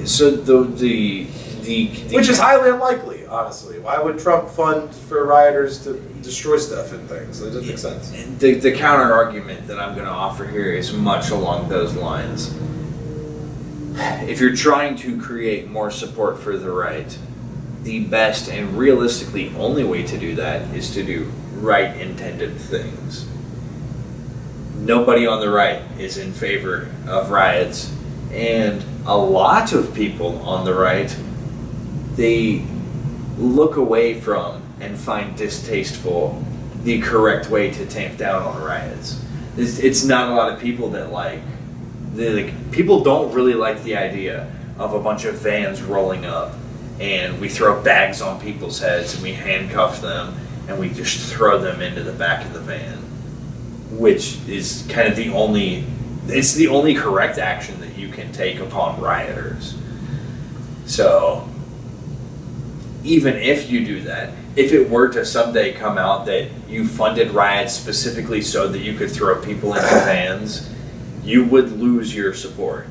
So the Which is highly unlikely, honestly. Why would Trump fund for rioters to destroy stuff and things? It doesn't make sense. The counter argument that I'm going to offer here is much along those lines. If you're trying to create more support for the right, the best and realistically only way to do that is to do right-intended things. Nobody on the right is in favor of riots, and a lot of people on the right, they look away from and find distasteful the correct way to tamp down on riots. It's not a lot of people that people don't really like the idea of a bunch of vans rolling up and we throw bags on people's heads and we handcuff them and we just throw them into the back of the van, which is kind of the only correct action that you can take upon rioters. So even if you do that, if it were to someday come out that you funded riots specifically so that you could throw people into vans, you would lose your support.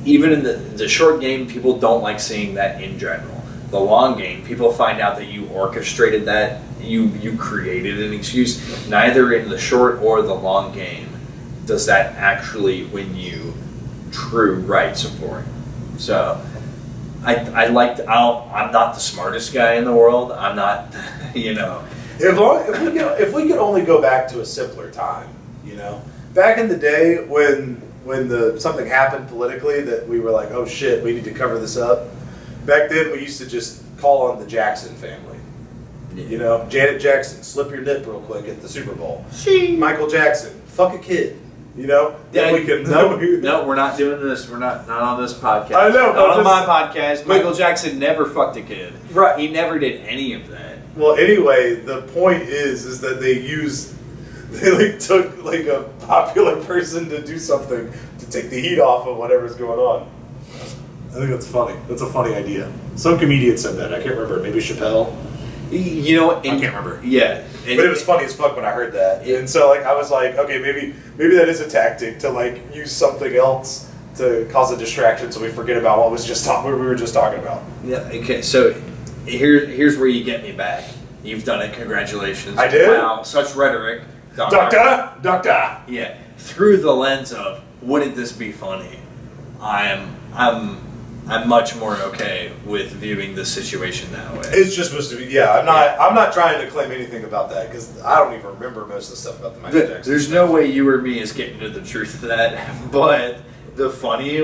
Even in the short game, people don't like seeing that in general. The long game, people find out that you orchestrated that, you created an excuse. Neither in the short or the long game does that actually win you true right support. So I'm not the smartest guy in the world. I'm not, If we could only go back to a simpler time, back in the day when something happened politically that we were like, oh shit, we need to cover this up. Back then we used to just call on the Jackson family. Yeah. Janet Jackson, slip your nip real quick at the Super Bowl. She. Michael Jackson, fuck a kid. No, we're not doing this. We're not on this podcast. I know. Not on my podcast. Michael Jackson never fucked a kid. Right. He never did any of that. Well, anyway, the point is that they took a popular person to do something to take the heat off of whatever's going on. I think that's funny. That's a funny idea. Some comedian said that. I can't remember. Maybe Chappelle. I can't remember. Yeah. But it was funny as fuck when I heard that. And so I was like, okay, maybe that is a tactic to use something else to cause a distraction so we forget about what we were just talking about. Yeah, okay, so here's where you get me back. You've done it, congratulations. I did? Wow, such rhetoric. Doctor. Yeah. Through the lens of wouldn't this be funny? I'm much more okay with viewing the situation that way. It's just supposed to be. Yeah, I'm not trying to claim anything about that because I don't even remember most of the stuff about the Michael Jackson. There's no way you or me is getting to the truth of that. But the funny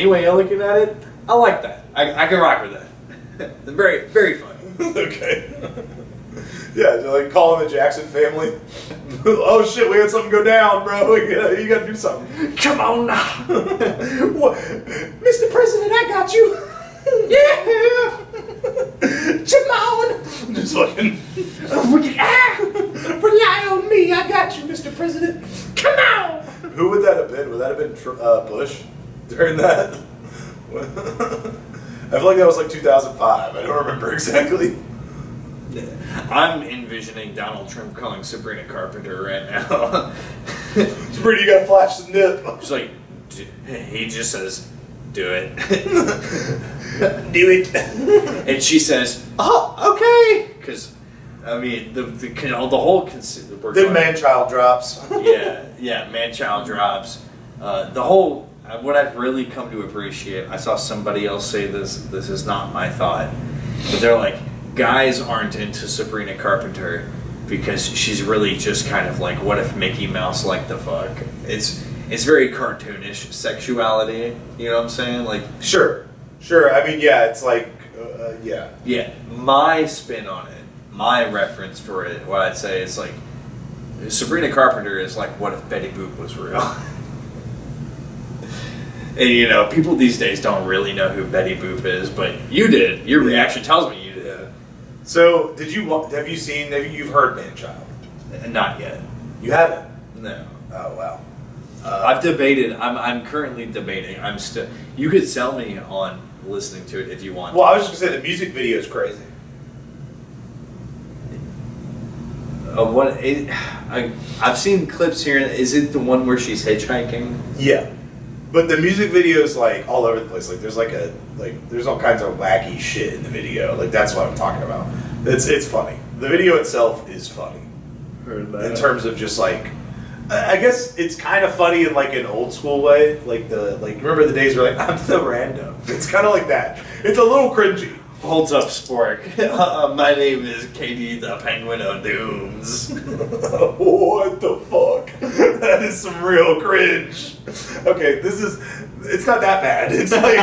way of looking at it, I like that. I can rock with that. Very, very funny. Okay. Yeah, calling the Jackson family. Oh shit, we had something go down, bro. You gotta do something. Come on now. What? Mr. President, I got you. Yeah. Come on. Just fucking. Rely on me. I got you, Mr. President. Come on. Who would that have been? Would that have been Bush during that? I feel like that was 2005. I don't remember exactly. I'm envisioning Donald Trump calling Sabrina Carpenter right now. Sabrina, you gotta flash the nip. She's he just says, do it. Do it. And she says, oh, okay. Because, the whole... Then man-child drops. yeah, man-child drops. The whole... What I've really come to appreciate, I saw somebody else say this is not my thought, but they're like, guys aren't into Sabrina Carpenter because she's really just kind of like, what if Mickey Mouse liked the fuck? It's very cartoonish sexuality, you know what I'm saying? Sure. It's yeah. Yeah, my spin on it, my reference for it, what I'd say is Sabrina Carpenter is like, what if Betty Boop was real? And you know, people these days don't really know who Betty Boop is, but you did. Your reaction tells me you did. Yeah. So, you've heard Man Child? Not yet. You haven't? No. Oh, wow. I've debated. I'm currently debating. I'm still. You could sell me on listening to it if you want. Well, I was just gonna say the music video is crazy. I've seen clips here. Is it the one where she's hitchhiking? Yeah, but the music video is like all over the place. Like there's there's all kinds of wacky shit in the video. Like that's what I'm talking about. It's funny. The video itself is funny. Heard that. In terms of just like, I guess it's kind of funny in like an old school way. Like remember the days where like I'm so random. It's kind of like that. It's a little cringy. Holds up, Spork. My name is Katie the Penguin of Dooms. What the fuck? That is some real cringe. Okay, it's not that bad. It's like,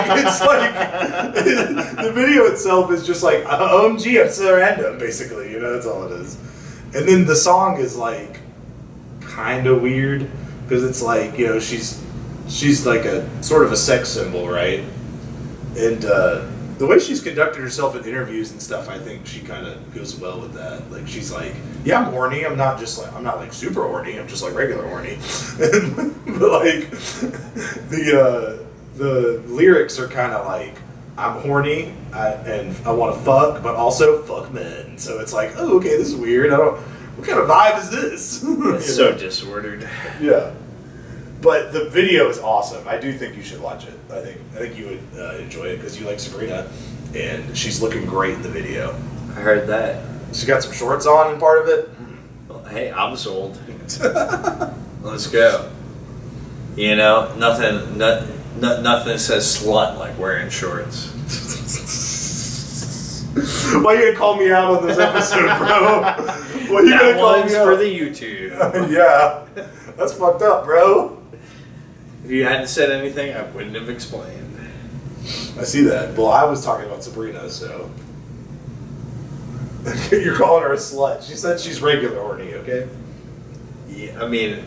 the video itself is just like, OMG, I'm so random, basically. You know, that's all it is. And then the song is like, kind of weird, because it's like, you know, she's like a sort of a sex symbol, right? And, the way she's conducted herself in interviews and stuff, I think she kind of goes well with that. Like she's like, yeah, I'm horny. I'm not like super horny. I'm just like regular horny. But like the lyrics are kind of like, I'm horny and I want to fuck, but also fuck men. So it's like, oh, okay, this is weird. What kind of vibe is this? It's so disordered. Yeah. But the video is awesome. I do think you should watch it. I think you would enjoy it because you like Sabrina, and she's looking great in the video. I heard that. She got some shorts on in part of it. Well, hey, I'm sold. Let's go. You know, nothing says slut like wearing shorts. Why are you gonna call me out on this episode, bro? Why are you gonna call me out? For the YouTube. Yeah, that's fucked up, bro. If you hadn't said anything, I wouldn't have explained. I see that. Well, I was talking about Sabrina, so you're calling her a slut. She said she's regular horny, okay? Yeah, I mean,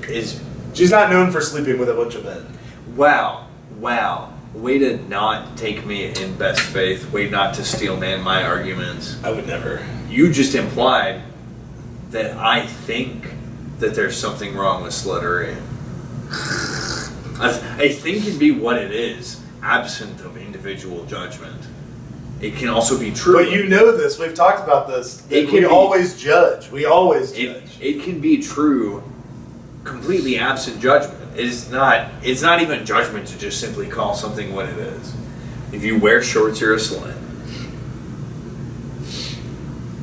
she's not known for sleeping with a bunch of men. Wow. Way to not take me in best faith. Way not to steel man my arguments. I would never. You just implied that I think that there's something wrong with sluttery. I think can be what it is, absent of individual judgment. It can also be true. But you know this. We've talked about this. We always judge. We always judge. It can be true, completely absent judgment. It's not even judgment to just simply call something what it is. If you wear shorts, you're a slut.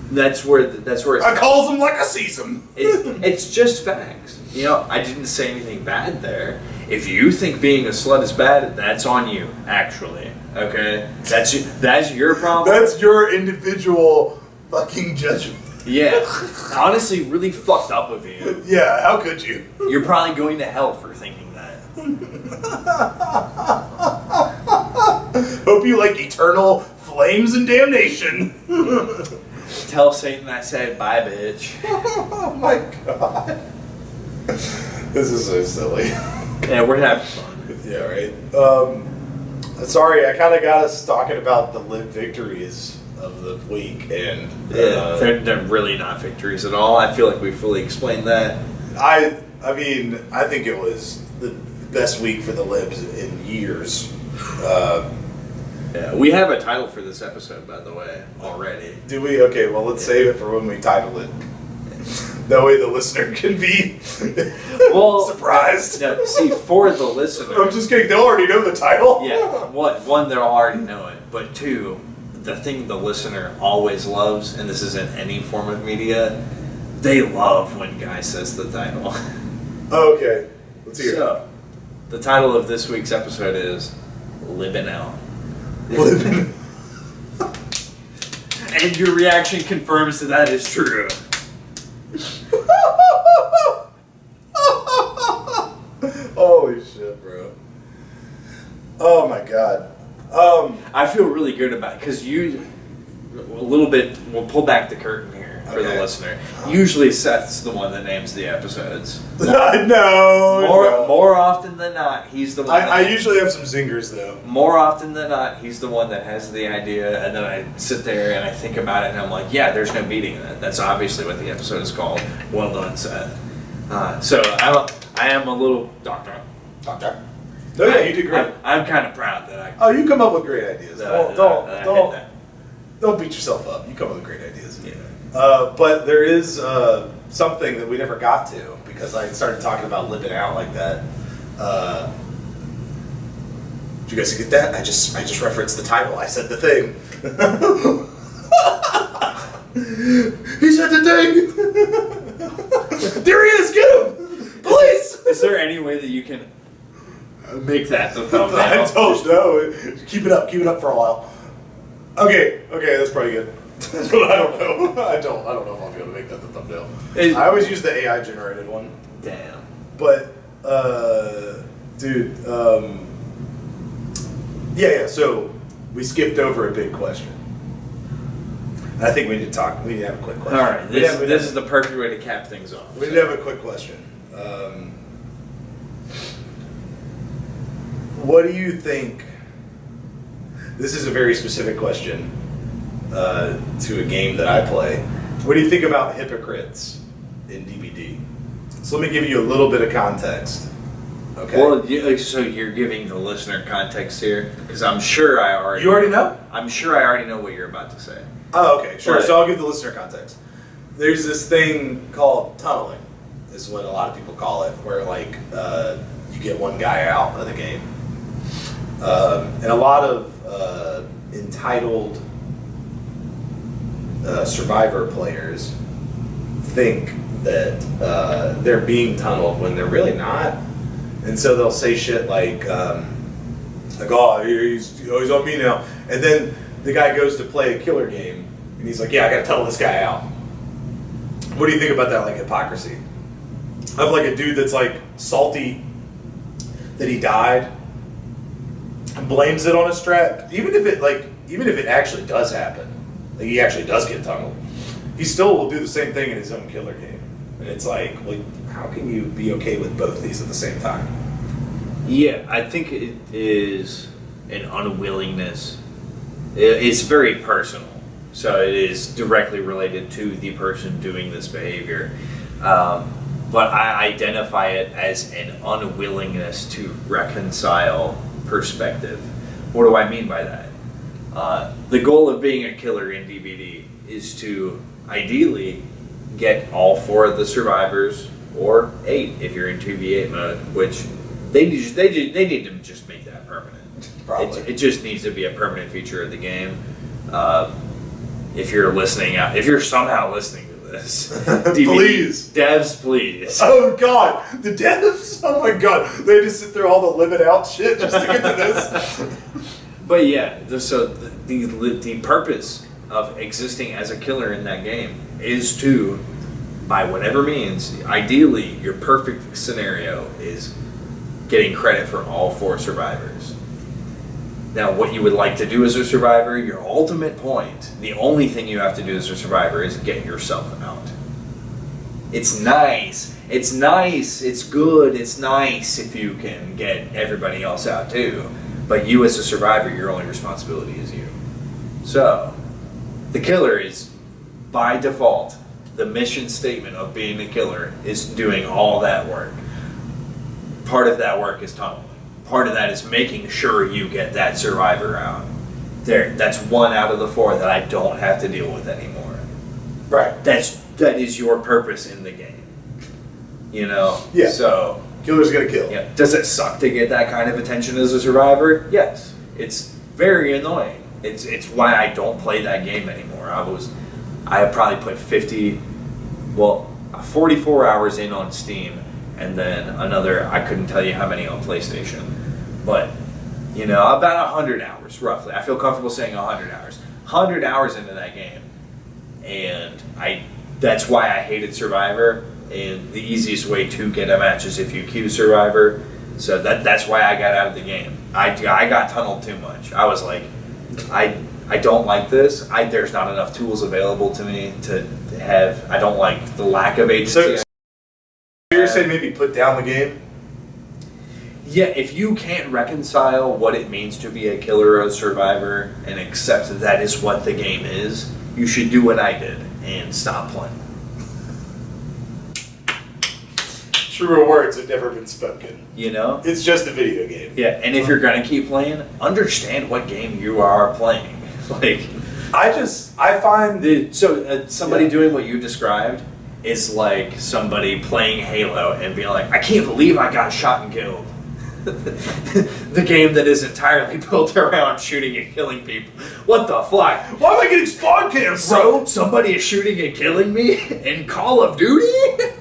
That's where it's. I calls them like I sees them. It's just facts. You know, I didn't say anything bad there. If you think being a slut is bad, that's on you. Actually, okay, that's your problem. That's your individual fucking judgment. Yeah, honestly, really fucked up of you. Yeah, how could you? You're probably going to hell for thinking that. Hope you like eternal flames and damnation. Tell Satan I said bye, bitch. Oh my god. This is so silly. Yeah, we're having fun. Yeah, right. Sorry, I kind of got us talking about the live victories of the week, and they're really not victories at all. I feel like we fully explained that. I mean, I think it was the best week for the libs in years. Yeah, we have a title for this episode, by the way, already. Do we? Okay, well, let's save it for when we title it. That way the listener can be surprised. No, see, for the listener. I'm just kidding. They'll already know the title. Yeah. One, they'll already know it. But two, the thing the listener always loves, and this isn't any form of media, they love when Guy says the title. Okay. Let's hear it. So, the title of this week's episode is Libbin Out. Libbin. And your reaction confirms that that is true. Holy shit, bro. Oh my god. I feel really good about it because a little bit, we'll pull back the curtain here. for the Okay. listener. Usually Seth's the one that names the episodes. No. More often than not, he's the one. I usually have some zingers though. More often than not, he's the one that has the idea, and then I sit there and I think about it, and I'm like, yeah, there's no beating that. That's obviously what the episode is called. Well done, Seth. So I am a little doctor. Doctor. No, yeah, you did great. I'm kind of proud that I. Oh, you come up with great ideas. that I hit that. Don't beat yourself up. You come up with great ideas. Yeah. But there is something that we never got to because I started talking about Libbin out like that. Did you guys get that? I just referenced the title. I said the thing. He said the thing. There he is. Get him, please. Is there any way that you can make that the thumbnail? I don't know. Keep it up for a while. Okay, that's probably good. But I don't know. I don't know if I'll be able to make that the thumbnail. I always use the AI generated one. Damn. But dude, yeah. So we skipped over a big question. I think we need to talk. We need to have a quick question. All right. This is the perfect way to cap things off. We need to have a quick question. What do you think? This is a very specific question to a game that I play. What do you think about hypocrites in DBD? So let me give you a little bit of context. Okay. Well, so you're giving the listener context here, because I'm sure I already. You already know? I'm sure I already know what you're about to say. Oh, okay, sure. But- So I'll give the listener context. There's this thing called tunneling, is what a lot of people call it, where like you get one guy out of the game, and a lot of entitled Survivor players think that they're being tunneled when they're really not, and so they'll say shit like oh he's on me now, and then the guy goes to play a killer game and he's like, yeah, I gotta tunnel this guy out. What do you think about that, like, hypocrisy of like a dude that's like salty that he died and blames it on a strat, even if it actually does happen, like he actually does get tunneled, he still will do the same thing in his own killer game. And it's like, how can you be okay with both these at the same time? Yeah, I think it is an unwillingness. It's very personal, so it is directly related to the person doing this behavior. But I identify it as an unwillingness to reconcile perspective. What do I mean by that? The goal of being a killer in DBD is to ideally get all 4 of the survivors, or 8 if you're in 2v8 mode, which they need to just make that permanent. Probably. It just needs to be a permanent feature of the game. If you're listening out, if you're somehow listening to this, DVD, Please. devs, please. Oh god, the devs! Oh my god, they just sit through all the live it out shit just to get to this. But yeah, so the purpose of existing as a killer in that game is to, by whatever means, ideally your perfect scenario is getting credit for all 4 survivors. Now, what you would like to do as a survivor, your ultimate point, the only thing you have to do as a survivor is get yourself out. It's nice, it's good, it's nice if you can get everybody else out too. But you as a survivor, your only responsibility is you. So, the killer is, by default, the mission statement of being a killer is doing all that work. Part of that work is tunneling. Part of that is making sure you get that survivor out. That's 1 out of the 4 that I don't have to deal with anymore. Right. That is your purpose in the game. You know? Yeah. So, Killer's gonna kill. yeah. Does it suck to get that kind of attention as a survivor? Yes. It's very annoying. It's why I don't play that game anymore. I have probably put 44 hours in on Steam, and then another, I couldn't tell you how many on PlayStation. But, about 100 hours, roughly. I feel comfortable saying 100 hours. 100 hours into that game. And that's why I hated Survivor. And the easiest way to get a match is if you queue Survivor. So that's why I got out of the game. I got tunneled too much. I was like, I don't like this. There's not enough tools available to me to have. I don't like the lack of agency. So you're saying maybe put down the game? Yeah, if you can't reconcile what it means to be a killer or a survivor and accept that is what the game is, you should do what I did and stop playing. Truer words have never been spoken. You know? It's just a video game. Yeah, and if you're gonna keep playing, understand what game you are playing. Like, I find somebody doing what you described is like somebody playing Halo and being like, I can't believe I got shot and killed. The game that is entirely built around shooting and killing people. What the fuck? why am I getting spawn camps, bro? Somebody is shooting and killing me in Call of Duty?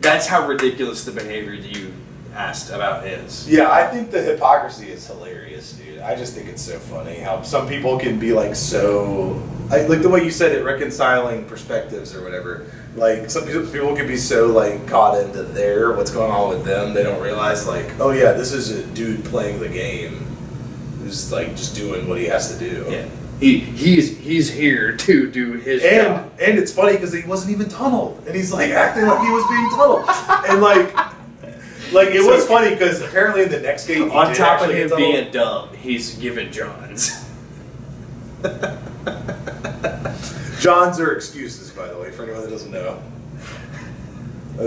That's how ridiculous the behavior that you asked about is. Yeah, I think the hypocrisy is hilarious, dude. I just think it's so funny how some people can be like like the way you said it, reconciling perspectives or whatever. Like some people can be so like caught into what's going on with them, they don't realize like, oh yeah, this is a dude playing the game who's like just doing what he has to do. Yeah. He's here to do his job. And it's funny because he wasn't even tunneled, and he's like acting like he was being tunneled, and like it was funny because apparently in the next game, on top of him being dumb, he's given Johns. Johns are excuses, by the way, for anyone that doesn't know. It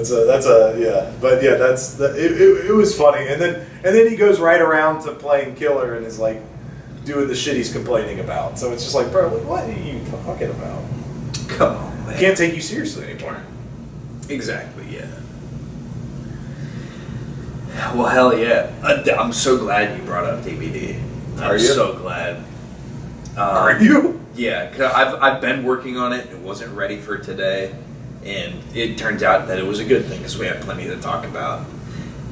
was funny, and then he goes right around to playing killer and is like doing the shit he's complaining about. So it's just like, bro, what are you talking about? Come on, man. I can't take you seriously anymore. Exactly, yeah. Well, hell yeah. I'm so glad you brought up DVD. Are you? So glad. Are you? Yeah, cause I've been working on it. It wasn't ready for today. And it turns out that it was a good thing because we have plenty to talk about.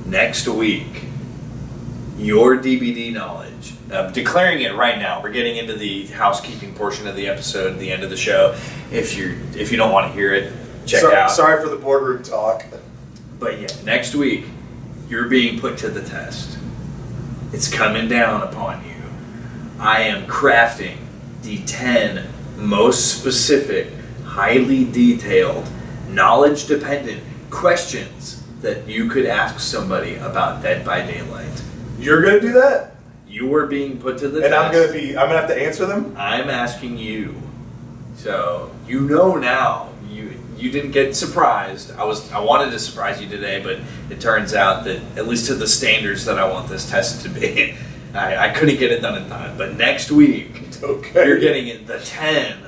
Next week, your DVD knowledge. I'm declaring it right now. We're getting into the housekeeping portion of the episode, the end of the show. If you don't want to hear it, check out. Sorry for the boardroom talk. But yeah, next week, you're being put to the test. It's coming down upon you. I am crafting the 10 most specific, highly detailed, knowledge-dependent questions that you could ask somebody about Dead by Daylight. You're gonna do that? You are being put to the and test. I'm gonna have to answer them? I'm asking you. So you know now. You didn't get surprised. I wanted to surprise you today, but it turns out that at least to the standards that I want this test to be, I couldn't get it done in time. But next week, okay, you're getting the 10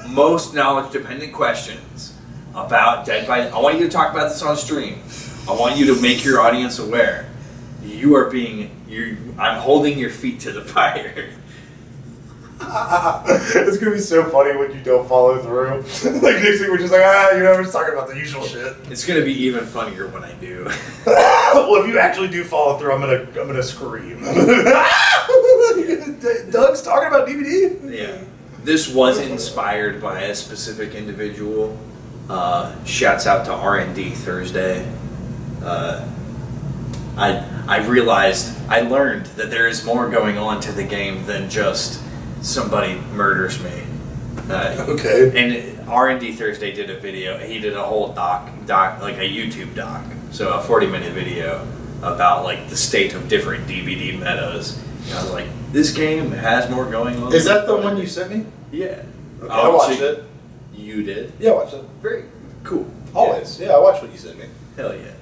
most knowledge-dependent questions about Dead by. I want you to talk about this on stream. I want you to make your audience aware. I'm holding your feet to the fire. It's gonna be so funny when you don't follow through. Like next week we're just like, we're just talking about the usual shit. It's gonna be even funnier when I do. Well, if you actually do follow through, I'm gonna scream. Doug's talking about DVD. Yeah, this was inspired by a specific individual. Shouts out to R&D Thursday. I learned that there is more going on to the game than just somebody murders me. Okay. And R&D Thursday did a video. He did a whole doc, like a YouTube doc. So a 40-minute video about like the state of different DVD metas. And I was like, this game has more going on. Is that the one you sent me? Yeah. Okay, I watched it. You did? Yeah, I watched it. Very cool. Always. Yeah, I watched what you sent me. Hell yeah.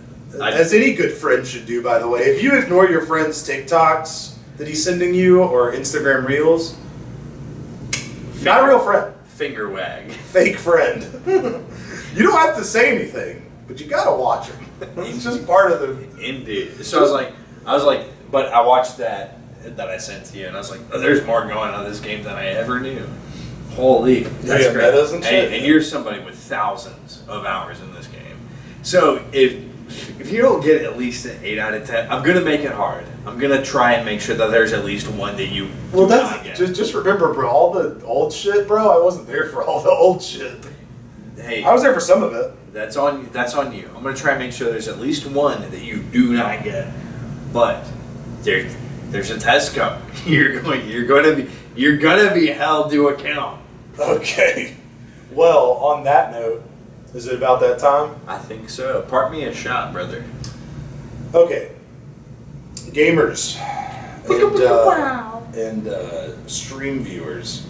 As any good friend should do, by the way. If you ignore your friend's TikToks that he's sending you or Instagram Reels, not a real friend. Finger wag. Fake friend. You don't have to say anything, but you gotta watch him. It's just part of the. Indeed. So I was like, but I watched that I sent to you, and I was like, oh, there's more going on in this game than I ever knew. Holy, that's great. Metas and shit. And you're somebody with thousands of hours in this game. So if you don't get at least an 8 out of 10, I'm gonna make it hard. I'm gonna try and make sure that there's at least one that you. Well, that's just remember, bro. All the old shit, bro. I wasn't there for all the old shit. Hey, I was there for some of it. That's on you. I'm gonna try and make sure there's at least one that you do not get. But There's a test coming. You're gonna be held to account. Okay. Well, on that note, is it about that time? I think so. Part me a shot, brother. Okay. Gamers and stream viewers,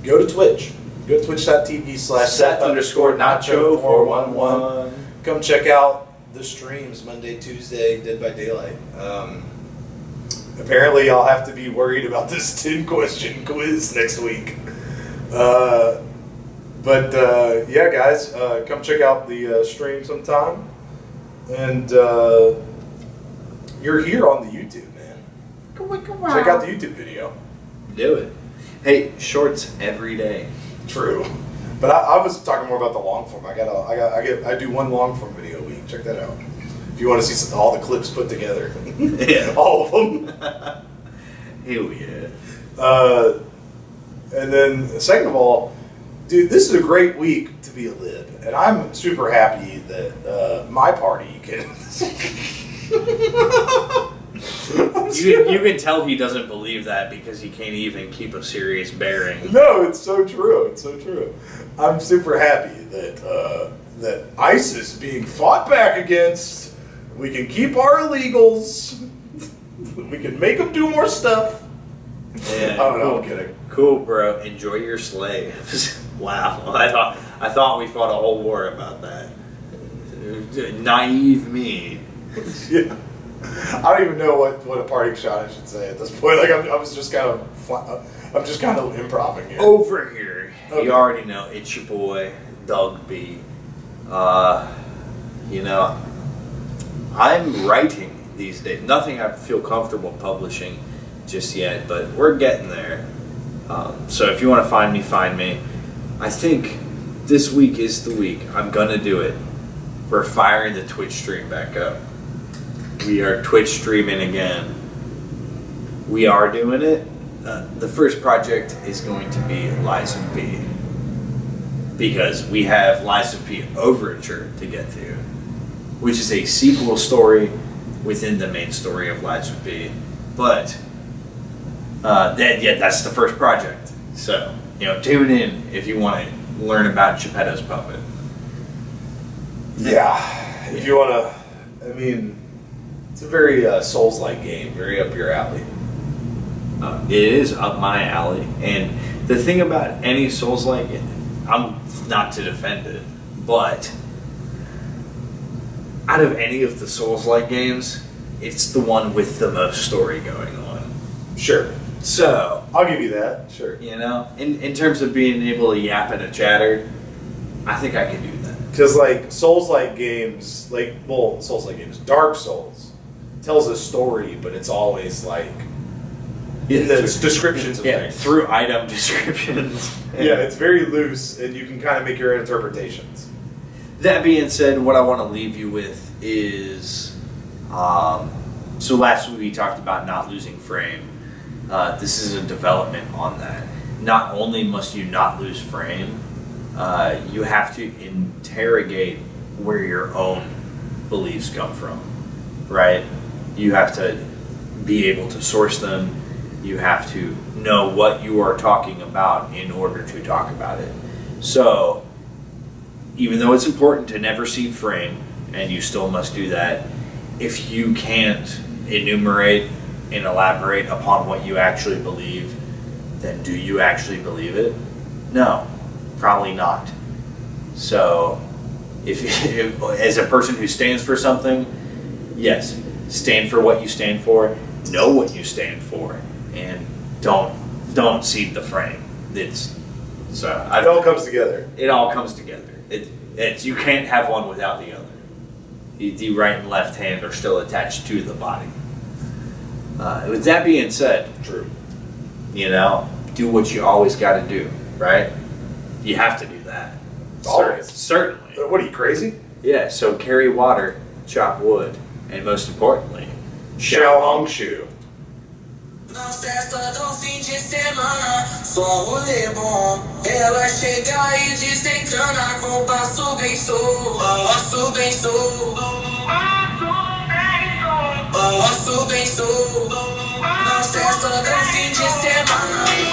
go to Twitch. Go to twitch.tv/Seth_Nacho411. Come check out the streams Monday, Tuesday, Dead by Daylight. Apparently, I'll have to be worried about this 10-question quiz next week. Yeah, guys, come check out the stream sometime. And you're here on the YouTube, man. Check out the YouTube video. Do it. Hey, shorts every day. True, but I was talking more about the long form. I do one long form video a week. Check that out. If you want to see all the clips put together, Yeah. all of them. Hell yeah. And then second of all, dude, this is a great week to be a lib, and I'm super happy that my party can. You can tell he doesn't believe that because he can't even keep a serious bearing. No, it's so true. It's so true. I'm super happy that ISIS being fought back against. We can keep our illegals. We can make them do more stuff. Yeah, I don't know. cool. I'm kidding. Cool, bro. Enjoy your slaves. Wow. I thought we fought a whole war about that. Naive me. Yeah. I don't even know what a parting shot I should say at this point. Like I'm just kind of improving it. Over here, Okay. You already know it's your boy Doug B. I'm writing these days. Nothing I feel comfortable publishing just yet, but we're getting there. So if you want to find me. I think this week is the week. I'm gonna do it. We're firing the Twitch stream back up. We are Twitch streaming again. We are doing it. The first project is going to be Lies of P. Because we have Lies of P Overture to get to, which is a sequel story within the main story of Lies of P. But that's the first project. So, tune in if you want to learn about Geppetto's puppet. Yeah. If you want to, it's a very Souls-like game, very up your alley. It is up my alley, and the thing about any Souls-like, I'm not to defend it, but out of any of the Souls-like games, it's the one with the most story going on. Sure. So I'll give you that. Sure. In terms of being able to yap and a chatter, I think I can do that. Because Souls-like games, Souls-like games, Dark Souls tells a story, but it's always in the descriptions of things. Through item descriptions. Yeah, it's very loose, and you can kind of make your own interpretations. That being said, what I want to leave you with is, so last week we talked about not losing frame. This is a development on that. Not only must you not lose frame, you have to interrogate where your own beliefs come from, right? You have to be able to source them. You have to know what you are talking about in order to talk about it. So, even though it's important to never cede frame, and you still must do that, if you can't enumerate and elaborate upon what you actually believe, then do you actually believe it? No, probably not. So, if as a person who stands for something, yes, stand for what you stand for, know what you stand for, and don't cede the frame. It all comes together. It all comes together. You can't have one without the other. The right and left hand are still attached to the body. With that being said, true. Do what you always got to do, right? You have to do that. Always. Certainly. What are you, crazy? Yeah. So carry water, chop wood, and most importantly, Xiao Hong Shu. Na festa do fim de semana, só rolê bom. Ela chega e desencana com passo bem sou, passo bem sou. Posso bem sou, não cessa do fim de semana.